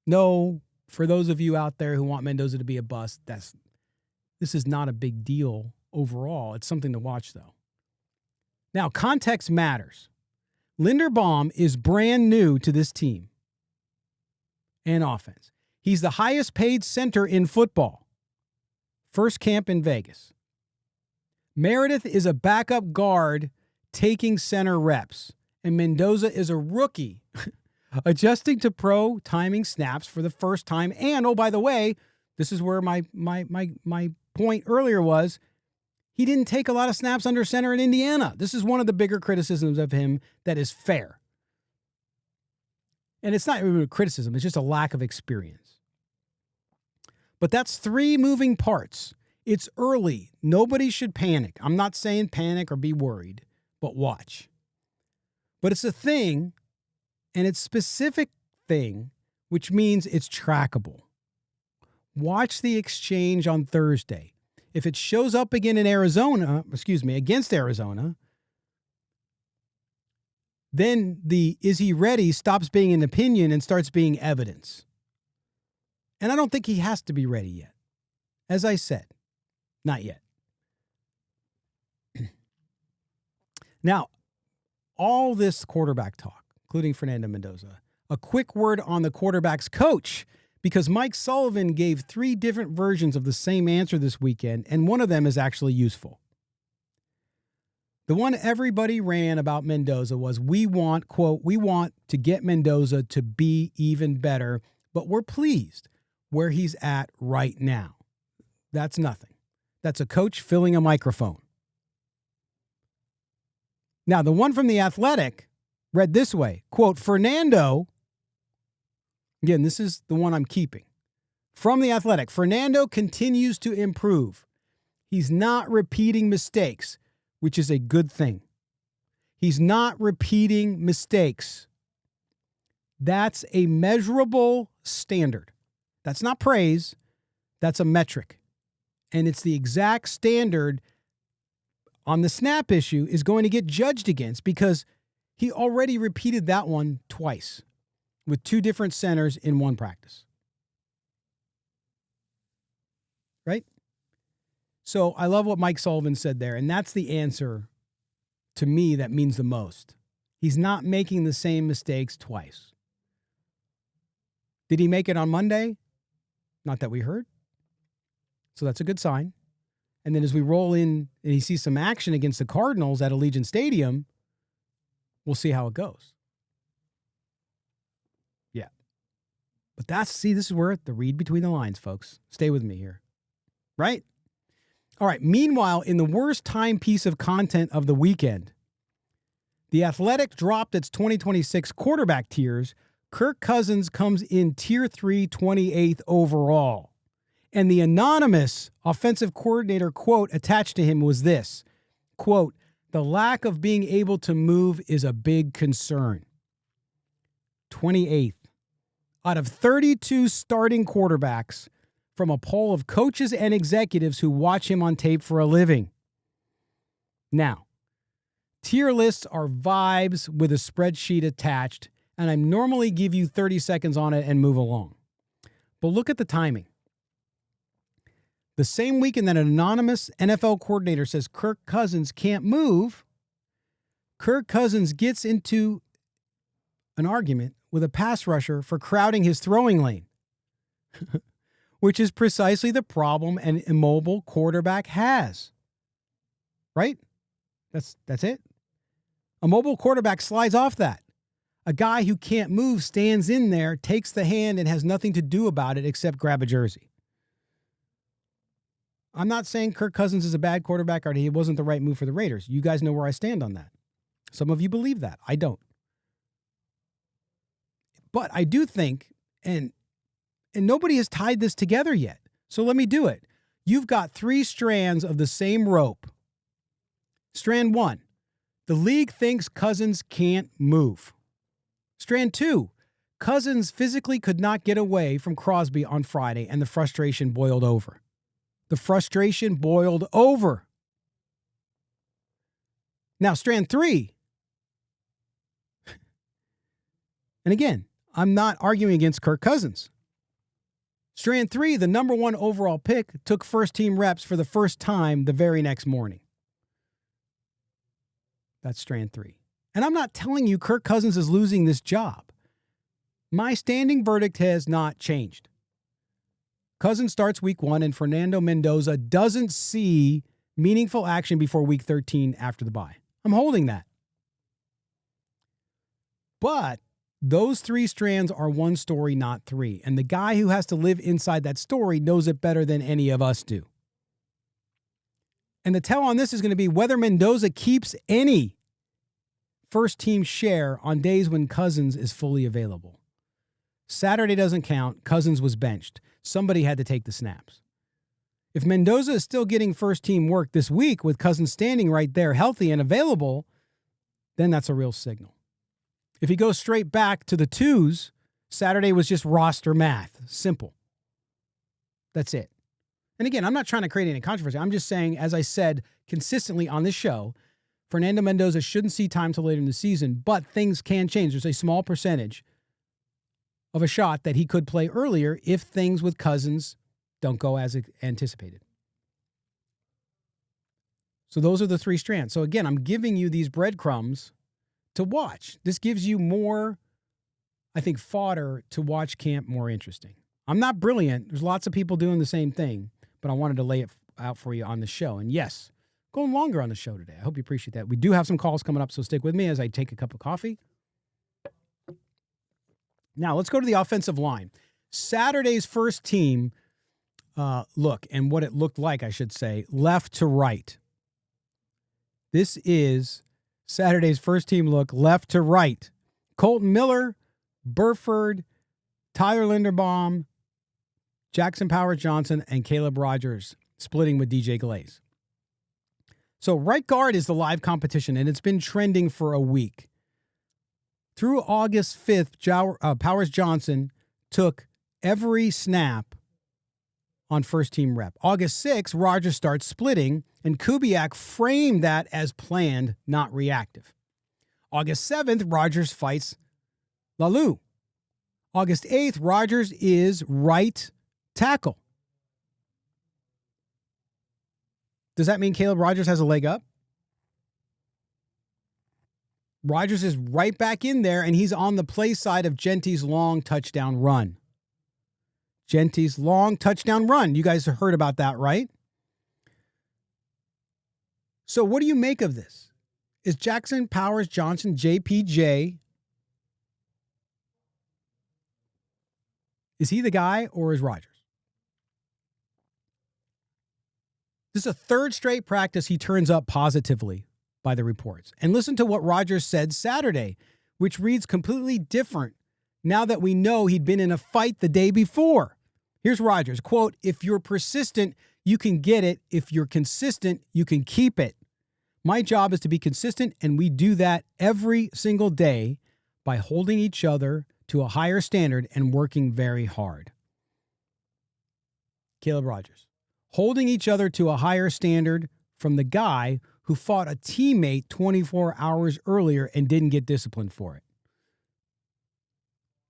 No, for those of you out there who want Mendoza to be a bust, this This is not a big deal overall. It's something to watch, though. Now, context matters. Linderbaum is brand new to this team and offense. He's the highest paid center in football. First camp in Vegas. Meredith is a backup guard taking center reps, and Mendoza is a rookie adjusting to pro timing snaps for the first time. And, oh, by the way, this is where my point earlier was, he didn't take a lot of snaps under center in Indiana. This is one of the bigger criticisms of him that is fair. And it's not even a criticism, it's just a lack of experience. But that's 3 moving parts. It's early. Nobody should panic. I'm not saying panic or be worried, but watch. But it's a thing, and it's a specific thing, which means it's trackable. Watch the exchange on Thursday. If it shows up again in against Arizona, then the is he ready stops being an opinion and starts being evidence. And I don't think he has to be ready yet. As I said, not yet. Now, all this quarterback talk, including Fernando Mendoza, a quick word on the quarterback's coach, because Mike Sullivan gave 3 different versions of the same answer this weekend, and one of them is actually useful. The one everybody ran about Mendoza was, we want, quote, we want to get Mendoza to be even better, but we're pleased where he's at right now. That's nothing. That's a coach filling a microphone. Now, the one from The Athletic read this way, quote, Fernando, again, this is the one I'm keeping, from The Athletic, Fernando continues to improve. He's not repeating mistakes, which is a good thing. He's not repeating mistakes. That's a measurable standard. That's not praise. That's a metric. And it's the exact standard on the snap issue is going to get judged against, because he already repeated that one twice with 2 different centers in one practice. Right? So I love what Mike Sullivan said there, and that's the answer to me that means the most. He's not making the same mistakes twice. Did he make it on Monday? Not that we heard. So that's a good sign. And then as we roll in and he sees some action against the Cardinals at Allegiant Stadium, we'll see how it goes. Yeah. But this is where the read between the lines, folks. Stay with me here. Right? All right. Meanwhile, in the worst timepiece of content of the weekend, The Athletic dropped its 2026 quarterback tiers. Kirk Cousins comes in tier 3, 28th overall. And the anonymous offensive coordinator quote attached to him was this, quote, the lack of being able to move is a big concern. 28th. Out of 32 starting quarterbacks from a poll of coaches and executives who watch him on tape for a living. Now, tier lists are vibes with a spreadsheet attached, and I normally give you 30 seconds on it and move along. But look at the timing. The same weekend that an anonymous NFL coordinator says Kirk Cousins can't move, Kirk Cousins gets into an argument with a pass rusher for crowding his throwing lane, which is precisely the problem an immobile quarterback has. Right? That's it. A mobile quarterback slides off that. A guy who can't move stands in there, takes the hand, and has nothing to do about it except grab a jersey. I'm not saying Kirk Cousins is a bad quarterback or he wasn't the right move for the Raiders. You guys know where I stand on that. Some of you believe that. I don't. But I do think, and nobody has tied this together yet, so let me do it. You've got 3 strands of the same rope. Strand 1, the league thinks Cousins can't move. Strand 2, Cousins physically could not get away from Crosby on Friday, and the frustration boiled over. The frustration boiled over. Now, strand 3. And again, I'm not arguing against Kirk Cousins. Strand 3, the number 1 overall pick, took first-team reps for the first time the very next morning. That's strand 3. And I'm not telling you Kirk Cousins is losing this job. My standing verdict has not changed. Cousins starts week 1, and Fernando Mendoza doesn't see meaningful action before week 13 after the bye. I'm holding that. But those 3 strands are one story, not 3. And the guy who has to live inside that story knows it better than any of us do. And the tell on this is going to be whether Mendoza keeps any first-team share on days when Cousins is fully available. Saturday doesn't count. Cousins was benched. Somebody had to take the snaps. If Mendoza is still getting first-team work this week with Cousins standing right there healthy and available, then that's a real signal. If he goes straight back to the 2s, Saturday was just roster math. Simple. That's it. And again, I'm not trying to create any controversy. I'm just saying, as I said consistently on this show, Fernando Mendoza shouldn't see time till later in the season, but things can change. There's a small percentage of a shot that he could play earlier if things with Cousins don't go as anticipated. So those are the 3 strands. So again, I'm giving you these breadcrumbs to watch. This gives you more, I think, fodder to watch camp more interesting. I'm not brilliant. There's lots of people doing the same thing, but I wanted to lay it out for you on the show. And yes, going longer on the show today. I hope you appreciate that. We do have some calls coming up, so stick with me as I take a cup of coffee. Now, let's go to the offensive line. Saturday's first team look, and what it looked like, I should say, left to right. This is Saturday's first team look, left to right. Colton Miller, Burford, Tyler Linderbaum, Jackson Powers-Johnson, and Caleb Rogers splitting with DJ Glaze. So right guard is the live competition, and it's been trending for a week. Through August 5th, Powers-Johnson took every snap on first-team rep. August 6th, Rogers starts splitting, and Kubiak framed that as planned, not reactive. August 7th, Rogers fights Laulu. August 8th, Rogers is right tackle. Does that mean Caleb Rogers has a leg up? Rogers is right back in there, and he's on the play side of Jeanty's long touchdown run. Jeanty's long touchdown run. You guys have heard about that, right? So what do you make of this? Is Jackson Powers-Johnson, JPJ, is he the guy or is Rogers? This is a 3rd straight practice he turns up positively by the reports. And listen to what Rogers said Saturday, which reads completely different now that we know he'd been in a fight the day before. Here's Rogers, quote, "If you're persistent, you can get it. If you're consistent, you can keep it. My job is to be consistent, and we do that every single day by holding each other to a higher standard and working very hard." Caleb Rogers. Holding each other to a higher standard from the guy who fought a teammate 24 hours earlier and didn't get disciplined for it.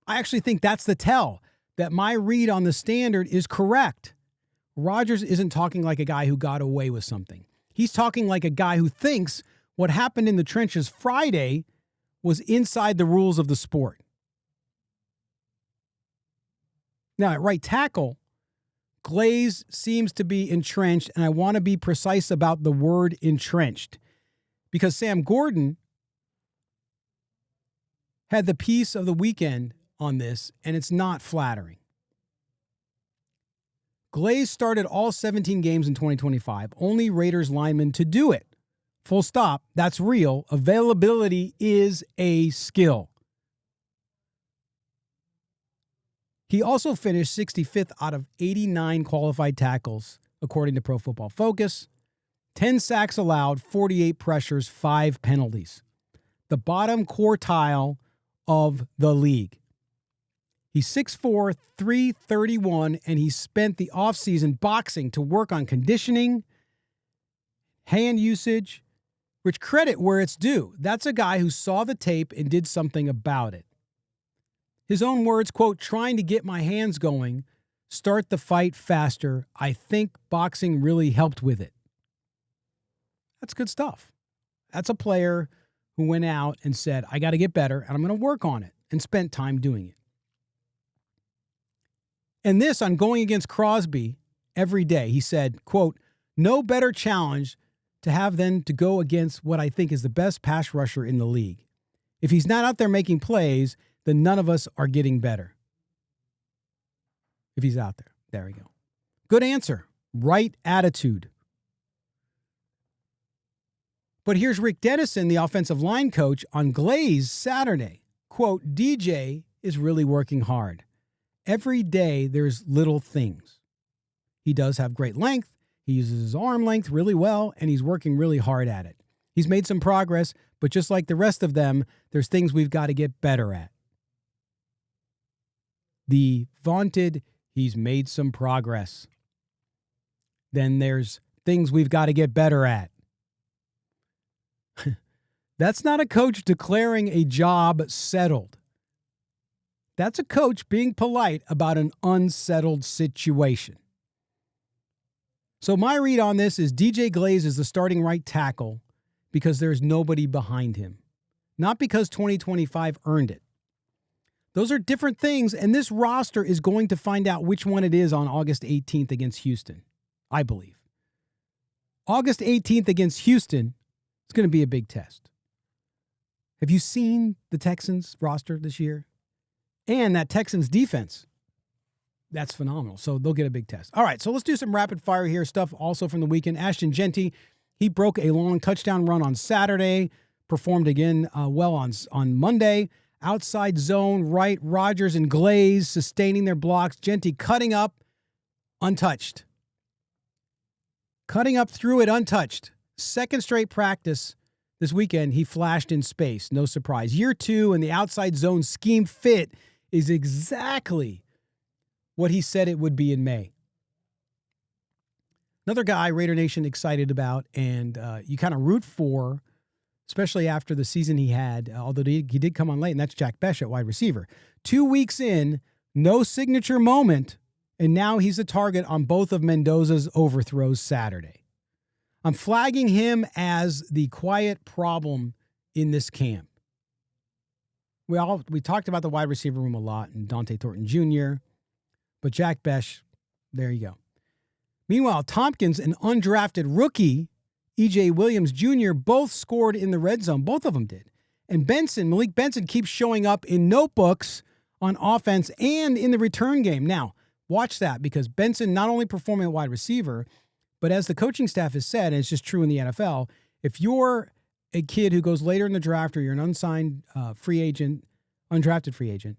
I actually think that's the tell, that my read on the standard is correct. Rogers isn't talking like a guy who got away with something. He's talking like a guy who thinks what happened in the trenches Friday was inside the rules of the sport. Now, at right tackle, Glaze seems to be entrenched, and I want to be precise about the word entrenched, because Sam Gordon had the piece of the weekend on this, and it's not flattering. Glaze started all 17 games in 2025, only Raiders lineman to do it. Full stop. That's real. Availability is a skill. He also finished 65th out of 89 qualified tackles, according to Pro Football Focus. 10 sacks allowed, 48 pressures, 5 penalties. The bottom quartile of the league. He's 6'4", 331, and he spent the offseason boxing to work on conditioning, hand usage, which credit where it's due. That's a guy who saw the tape and did something about it. His own words, quote, "trying to get my hands going start the fight faster. I think boxing really helped with it. That's good stuff. That's a player who went out and said, I got to get better, and I'm going to work on it, and spent time doing it. And this on going against Crosby every day, he said, quote, no better challenge to have than to go against what I think is the best pass rusher in the league. If he's not out there making plays, then none of us are getting better. If he's out there. There we go. Good answer. Right attitude. But here's Rick Dennison, the offensive line coach, on Glaze Saturday. Quote, DJ is really working hard. Every day there's little things. He does have great length. He uses his arm length really well, and he's working really hard at it. He's made some progress, but just like the rest of them, there's things we've got to get better at. The vaunted, he's made some progress. Then there's things we've got to get better at. That's not a coach declaring a job settled. That's a coach being polite about an unsettled situation. So my read on this is DJ Glaze is the starting right tackle because there's nobody behind him, not because 2025 earned it. Those are different things, and this roster is going to find out which one it is on August 18th against Houston, I believe. August 18th against Houston is going to be a big test. Have you seen the Texans roster this year? And that Texans defense, that's phenomenal. So they'll get a big test. All right, so let's do some rapid fire here stuff also from the weekend. Ashton Jeanty, he broke a long touchdown run on Saturday, performed again well on Monday. Outside zone, right, Rodgers and Glaze sustaining their blocks. Jeanty cutting up, untouched. Cutting up through it, untouched. Second straight practice this weekend, he flashed in space. No surprise. Year 2 and the outside zone scheme fit is exactly what he said it would be in May. Another guy Raider Nation excited about, and you kind of root for, especially after the season he had, although he did come on late, and that's Jack Bech at wide receiver. 2 weeks in, no signature moment, and now he's a target on both of Mendoza's overthrows Saturday. I'm flagging him as the quiet problem in this camp. We talked about the wide receiver room a lot, and Dante Thornton Jr., but Jack Bech, there you go. Meanwhile, Tompkins, an undrafted rookie, E.J. Williams Jr., both scored in the red zone. Both of them did. And Malik Benson keeps showing up in notebooks on offense and in the return game. Now, watch that, because Benson not only performing at wide receiver, but as the coaching staff has said, and it's just true in the NFL, if you're a kid who goes later in the draft or you're an unsigned free agent, undrafted free agent,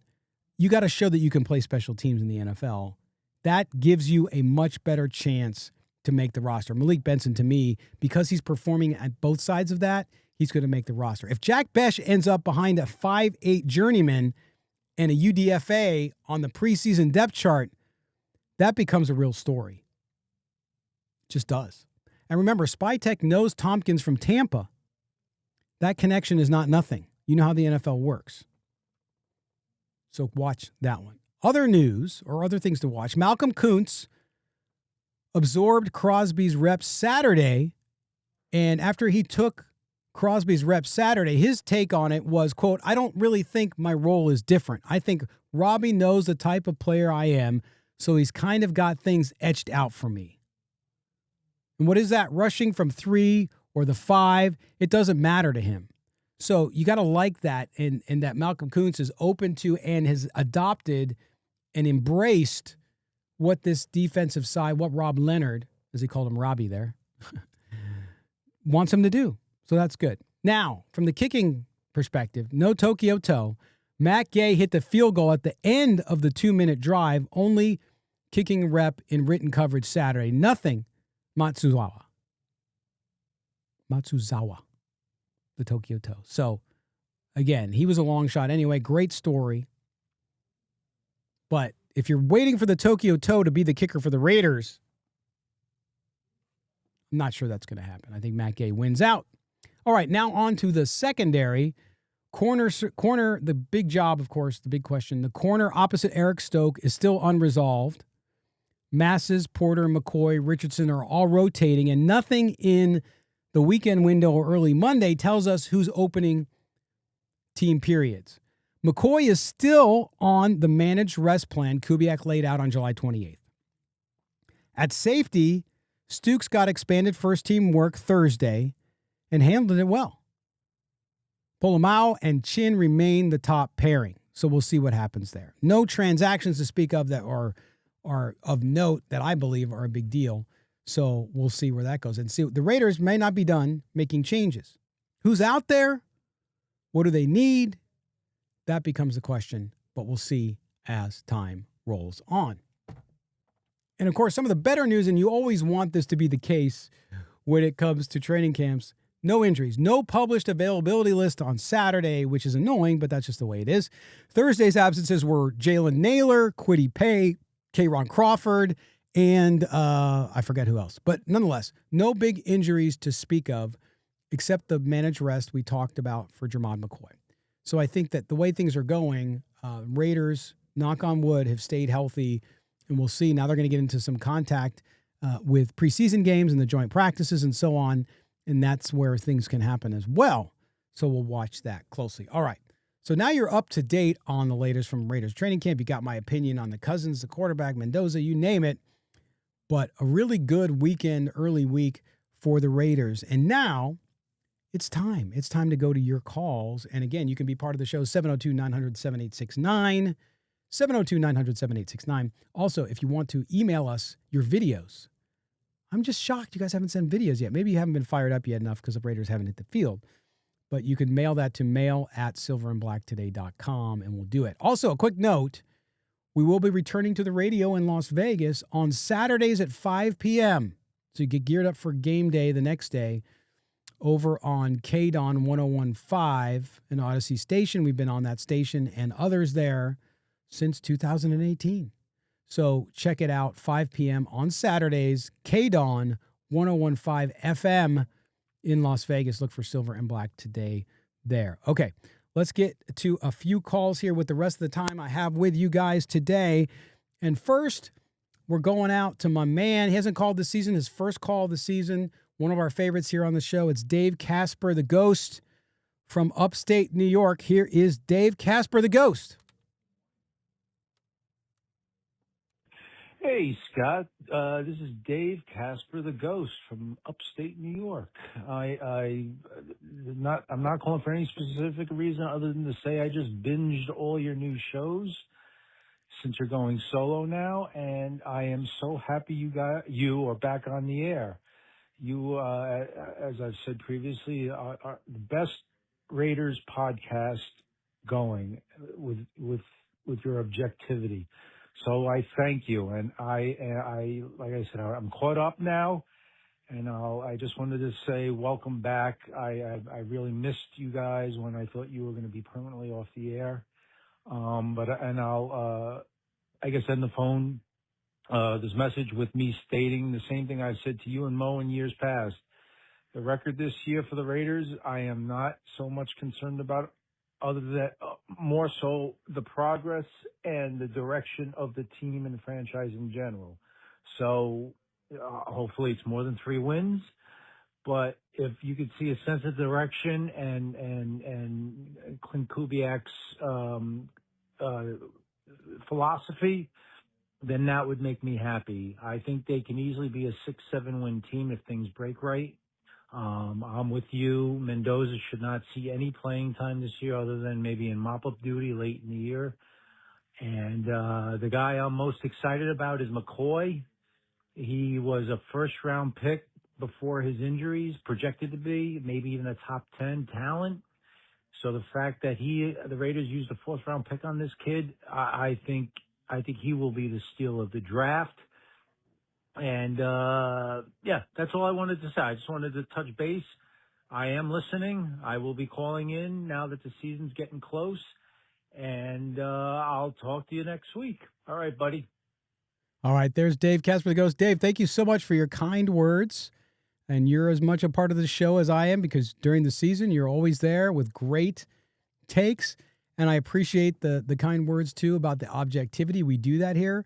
you got to show that you can play special teams in the NFL. That gives you a much better chance to make the roster. Malik Benson, to me, because he's performing at both sides of that, he's going to make the roster. If Jack Bech ends up behind a 5'8 journeyman and a UDFA on the preseason depth chart, that becomes a real story. Just does. And remember, SpyTech knows Tompkins from Tampa. That connection is not nothing. You know how the NFL works. So watch that one. Other news or other things to watch. Malcolm Koonce absorbed Crosby's reps Saturday. And after he took Crosby's reps Saturday, his take on it was, quote, I don't really think my role is different. I think Robbie knows the type of player I am, so he's kind of got things etched out for me. And what is that? Rushing from 3 or the 5, it doesn't matter to him. So you got to like that, and that Malcolm Koonce is open to and has adopted and embraced what this defensive side, what Rob Leonard, as he called him Robbie there, wants him to do. So that's good. Now, from the kicking perspective, no Tokyo toe. Matt Gay hit the field goal at the end of the 2-minute drive, only kicking rep in written coverage Saturday. Nothing Matsuzawa, the Tokyo toe. So, again, he was a long shot anyway. Great story. But if you're waiting for the Tokyo toe to be the kicker for the Raiders, I'm not sure that's going to happen. I think Matt Gay wins out. All right, now on to the secondary. Corner, the big job, of course, the big question. The corner opposite Eric Stoke is still unresolved. Masses, Porter, McCoy, Richardson are all rotating, and nothing in the weekend window or early Monday tells us who's opening team periods. McCoy is still on the managed rest plan Kubiak laid out on July 28th. At safety, Stukes got expanded first-team work Thursday and handled it well. Polomau and Chin remain the top pairing, so we'll see what happens there. No transactions to speak of that are of note that I believe are a big deal, so we'll see where that goes. And see, the Raiders may not be done making changes. Who's out there? What do they need? That becomes the question, but we'll see as time rolls on. And, of course, some of the better news, and you always want this to be the case when it comes to training camps, no injuries. No published availability list on Saturday, which is annoying, but that's just the way it is. Thursday's absences were Jalen Naylor, Kwity Paye, K'Ron Crawford, and I forget who else. But nonetheless, no big injuries to speak of except the managed rest we talked about for Jermod McCoy. So I think that the way things are going, Raiders, knock on wood, have stayed healthy. And we'll see. Now they're going to get into some contact with preseason games and the joint practices and so on. And that's where things can happen as well. So we'll watch that closely. All right. So now you're up to date on the latest from Raiders training camp. You got my opinion on the Cousins, the quarterback, Mendoza, you name it. But a really good weekend, early week for the Raiders. And now it's time. It's time to go to your calls. And again, you can be part of the show, 702-900-7869. 702-900-7869. Also, if you want to email us your videos, I'm just shocked you guys haven't sent videos yet. Maybe you haven't been fired up yet enough because the Raiders haven't hit the field. But you can mail that to mail@silverandblacktoday.com and we'll do it. Also, a quick note, we will be returning to the radio in Las Vegas on Saturdays at 5 p.m. So you get geared up for game day the next day over on KDON 101.5 in Odyssey Station. We've been on that station and others there since 2018. So check it out, 5 p.m. on Saturdays, KDON 101.5 FM in Las Vegas. Look for Silver and Black Today there. Okay, let's get to a few calls here with the rest of the time I have with you guys today. And first, we're going out to my man. He hasn't called this season, his first call of the season. One of our favorites here on the show. It's Dave Casper, the Ghost from upstate New York. Here is Dave Casper, the Ghost. Hey, Scott. This is Dave Casper, the Ghost from upstate New York. I'm not calling for any specific reason other than to say I just binged all your new shows since you're going solo now, and I am so happy you are back on the air. You, as I've said previously, are the best Raiders podcast going with your objectivity. So I thank you, and I like I said, I'm caught up now, and I just wanted to say welcome back. I really missed you guys when I thought you were going to be permanently off the air, I'll I guess end the phone this message with me stating the same thing I've said to you and Mo in years past. The record this year for the Raiders, I am not so much concerned about, other than more so the progress and the direction of the team and the franchise in general. So hopefully it's more than 3 wins. But if you could see a sense of direction and Klint Kubiak's philosophy, then that would make me happy. I think they can easily be a 6-7 win team if things break right. I'm with you. Mendoza should not see any playing time this year other than maybe in mop-up duty late in the year. And the guy I'm most excited about is McCoy. He was a first-round pick before his injuries, projected to be, maybe even a top 10 talent. So the fact that the Raiders used a 4th-round pick on this kid, I think he will be the steal of the draft. And, yeah, that's all I wanted to say. I just wanted to touch base. I am listening. I will be calling in now that the season's getting close. And I'll talk to you next week. All right, buddy. All right, there's Dave Casper, the Ghost. Dave, thank you so much for your kind words. And you're as much a part of the show as I am because during the season, you're always there with great takes. And I appreciate the kind words, too, about the objectivity. We do that here.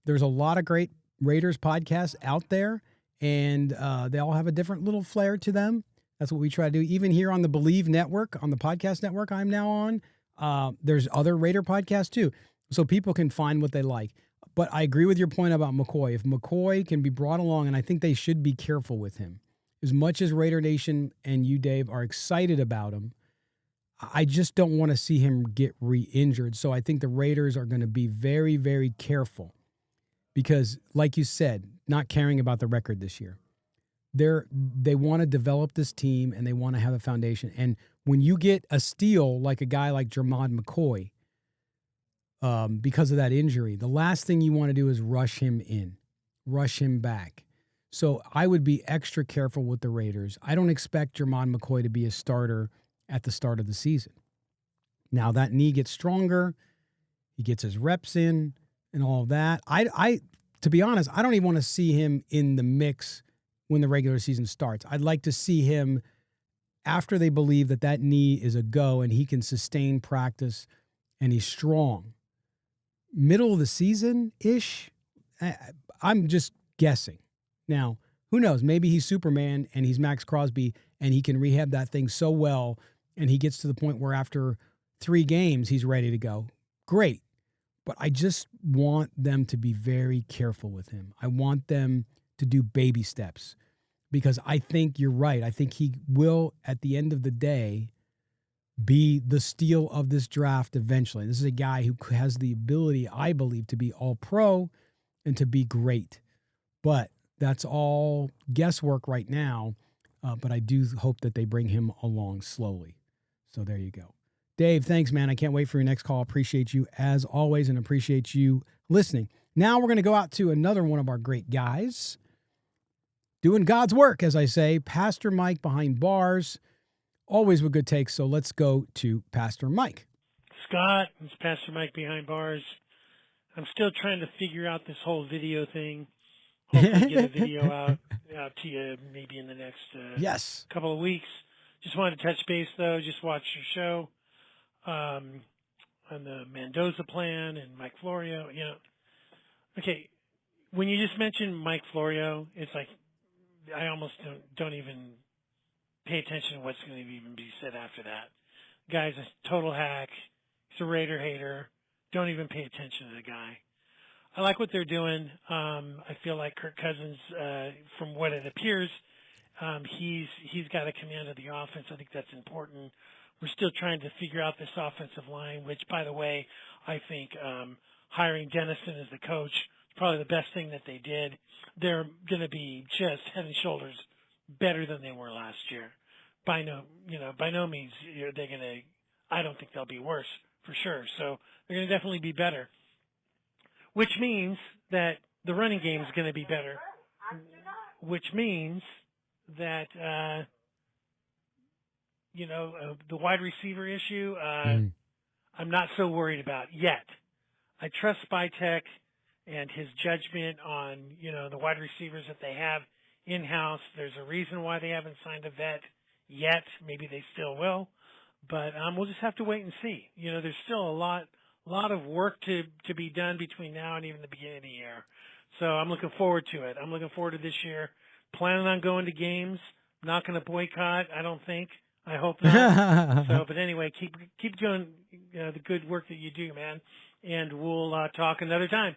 There's a lot of great Raiders podcasts out there, and they all have a different little flair to them. That's what we try to do. Even here on the Believe Network, on the podcast network I'm now on, there's other Raider podcasts too, so people can find what they like. But I agree with your point about McCoy. If McCoy can be brought along, and I think they should be careful with him. As much as Raider Nation and you, Dave, are excited about him, I just don't want to see him get re-injured. So I think the Raiders are going to be very, very careful because, like you said, not caring about the record this year. They want to develop this team and they want to have a foundation. And when you get a steal like a guy like Jermod McCoy, because of that injury, the last thing you want to do is rush him back. So I would be extra careful with the Raiders. I don't expect Jermod McCoy to be a starter at the start of the season. Now that knee gets stronger, he gets his reps in and all of that. I to be honest, I don't even want to see him in the mix when the regular season starts. I'd like to see him after they believe that knee is a go and he can sustain practice and he's strong. Middle of the season-ish, I'm just guessing. Now, who knows? Maybe he's Superman and he's Maxx Crosby and he can rehab that thing so well and he gets to the point where after 3 games he's ready to go. Great. But I just want them to be very careful with him. I want them to do baby steps because I think you're right. I think he will, at the end of the day, be the steal of this draft eventually. This is a guy who has the ability, I believe, to be all-pro and to be great. But that's all guesswork right now, but I do hope that they bring him along slowly. So there you go. Dave, thanks, man. I can't wait for your next call. Appreciate you as always and appreciate you listening. Now we're going to go out to another one of our great guys doing God's work, as I say, Pastor Mike behind bars, always with good takes. So let's go to Pastor Mike. Scott, it's Pastor Mike behind bars. I'm still trying to figure out this whole video thing. Hopefully get a video out to you maybe in the next couple of weeks. Just wanted to touch base, though. Just watched your show on the Mendoza plan and Mike Florio. You know, okay, when you just mentioned Mike Florio, it's like I almost don't even pay attention to what's going to even be said after that. Guy's a total hack. He's a Raider hater. Don't even pay attention to the guy. I like what they're doing. I feel like Kirk Cousins, from what it appears, he's got a command of the offense. I think that's important. We're still trying to figure out this offensive line, which, by the way, I think hiring Dennison as the coach is probably the best thing that they did. They're going to be just head and shoulders better than they were last year. By no means they're going to. I don't think they'll be worse for sure. So they're going to definitely be better, which means that the running game is going to be better, which means that the wide receiver issue I'm not so worried about yet. I trust Spytek and his judgment on the wide receivers that they have in-house. There's a reason why they haven't signed a vet yet. Maybe they still will, but we'll just have to wait and see. There's still a lot of work to be done between now and even the beginning of the year. So I'm looking forward to it. I'm looking forward to this year. Planning on going to games. Not going to boycott, I don't think. I hope not. But anyway, keep doing the good work that you do, man. And we'll talk another time.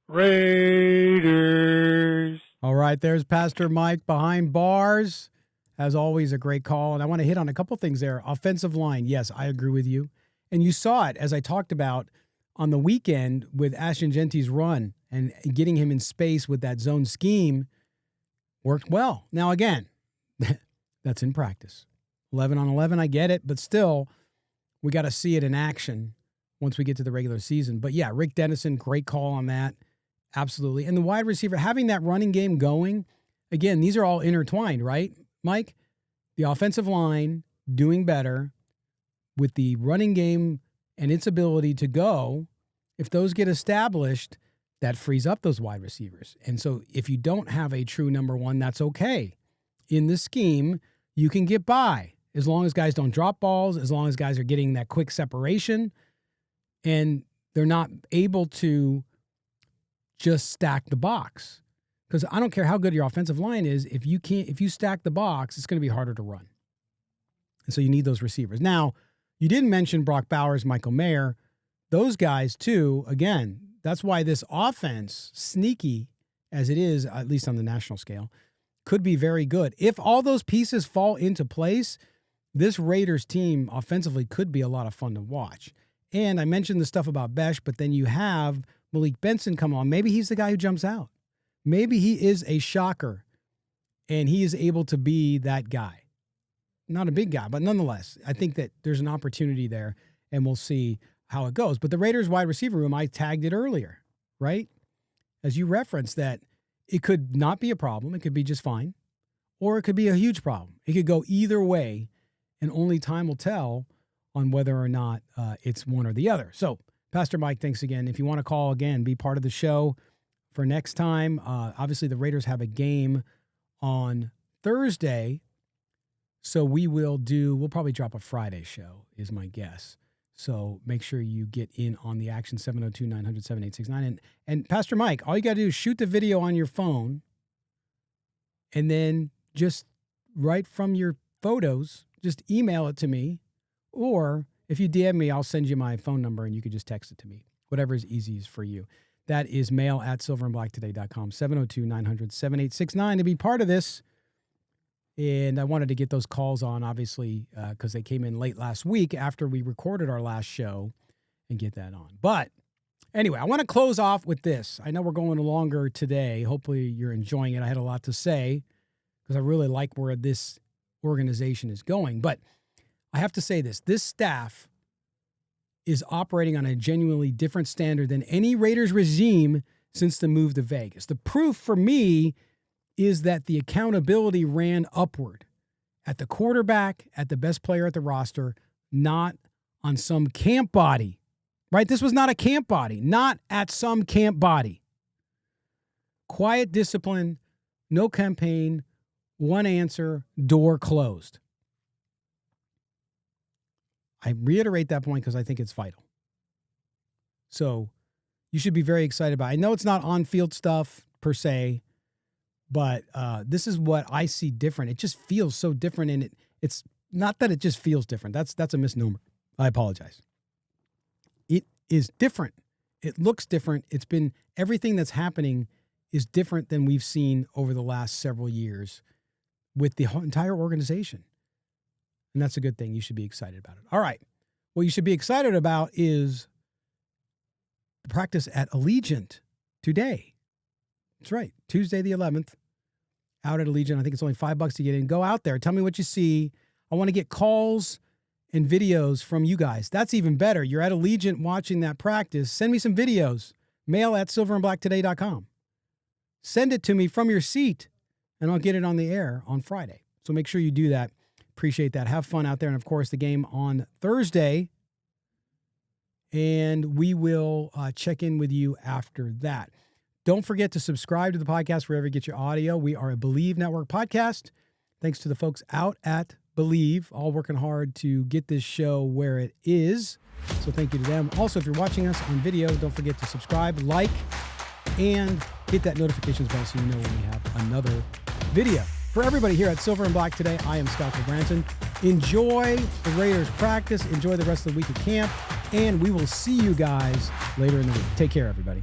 Raiders. All right, there's Pastor Mike behind bars. As always, a great call. And I want to hit on a couple things there. Offensive line, yes, I agree with you. And you saw it, as I talked about, on the weekend with Ashton Jeanty's run and getting him in space with that zone scheme worked well. Now, again, that's in practice. 11 on 11, I get it. But still, we got to see it in action once we get to the regular season. But, yeah, Rick Dennison, great call on that. Absolutely. And the wide receiver, having that running game going, again, these are all intertwined, right, Mike? The offensive line doing better with the running game and its ability to go. If those get established, that frees up those wide receivers. And so if you don't have a true number one, that's okay. In the scheme, you can get by as long as guys don't drop balls, as long as guys are getting that quick separation and they're not able to just stack the box. Because I don't care how good your offensive line is, if you stack the box, it's going to be harder to run. And so you need those receivers. Now, you didn't mention Brock Bowers, Michael Mayer. Those guys, too, again, that's why this offense, sneaky as it is, at least on the national scale, could be very good. If all those pieces fall into place, this Raiders team offensively could be a lot of fun to watch. And I mentioned the stuff about Bech, but then you have Malik Benson come on. Maybe he's the guy who jumps out. Maybe he is a shocker, and he is able to be that guy. Not a big guy, but nonetheless, I think that there's an opportunity there, and we'll see how it goes. But the Raiders wide receiver room, I tagged it earlier, right? As you referenced that it could not be a problem. It could be just fine, or it could be a huge problem. It could go either way, and only time will tell on whether or not it's one or the other. So, Pastor Mike, thanks again. If you want to call again, be part of the show for next time. Obviously, the Raiders have a game on Thursday, so we'll probably drop a Friday show, is my guess. So make sure you get in on the action, 702-900-7869. And Pastor Mike, all you got to do is shoot the video on your phone, and then just right from your photos, just email it to me. Or if you DM me, I'll send you my phone number, and you can just text it to me, whatever is easiest for you. That is mail@silverandblacktoday.com, 702-900-7869 to be part of this. And I wanted to get those calls on, obviously, because they came in late last week after we recorded our last show, and get that on. But anyway, I want to close off with this. I know we're going longer today. Hopefully you're enjoying it. I had a lot to say because I really like where this organization is going. But I have to say this. This staff is operating on a genuinely different standard than any Raiders regime since the move to Vegas. The proof for me is that the accountability ran upward at the quarterback, at the best player at the roster, not on some camp body, right? This was not a camp body, not at some camp body. Quiet discipline, no campaign, one answer, door closed. I reiterate that point because I think it's vital. So you should be very excited about it. I know it's not on-field stuff per se, but this is what I see different. It just feels so different, and it's not that it just feels different. That's a misnomer. I apologize. It is different. It looks different. It's been everything that's happening is different than we've seen over the last several years with the entire organization. And that's a good thing. You should be excited about it. All right. What you should be excited about is the practice at Allegiant today. That's right. Tuesday the 11th, out at Allegiant. I think it's only $5 to get in. Go out there. Tell me what you see. I want to get calls and videos from you guys. That's even better. You're at Allegiant watching that practice. Send me some videos. mail@silverandblacktoday.com. Send it to me from your seat, and I'll get it on the air on Friday. So make sure you do that. Appreciate that. Have fun out there. And, of course, the game on Thursday. And we will check in with you after that. Don't forget to subscribe to the podcast wherever you get your audio. We are a Believe Network podcast. Thanks to the folks out at Believe, all working hard to get this show where it is. So thank you to them. Also, if you're watching us on video, don't forget to subscribe, like, and hit that notifications bell so you know when we have another video. For everybody here at Silver and Black today, I am Scott Branson. Enjoy the Raiders practice. Enjoy the rest of the week at camp. And we will see you guys later in the week. Take care, everybody.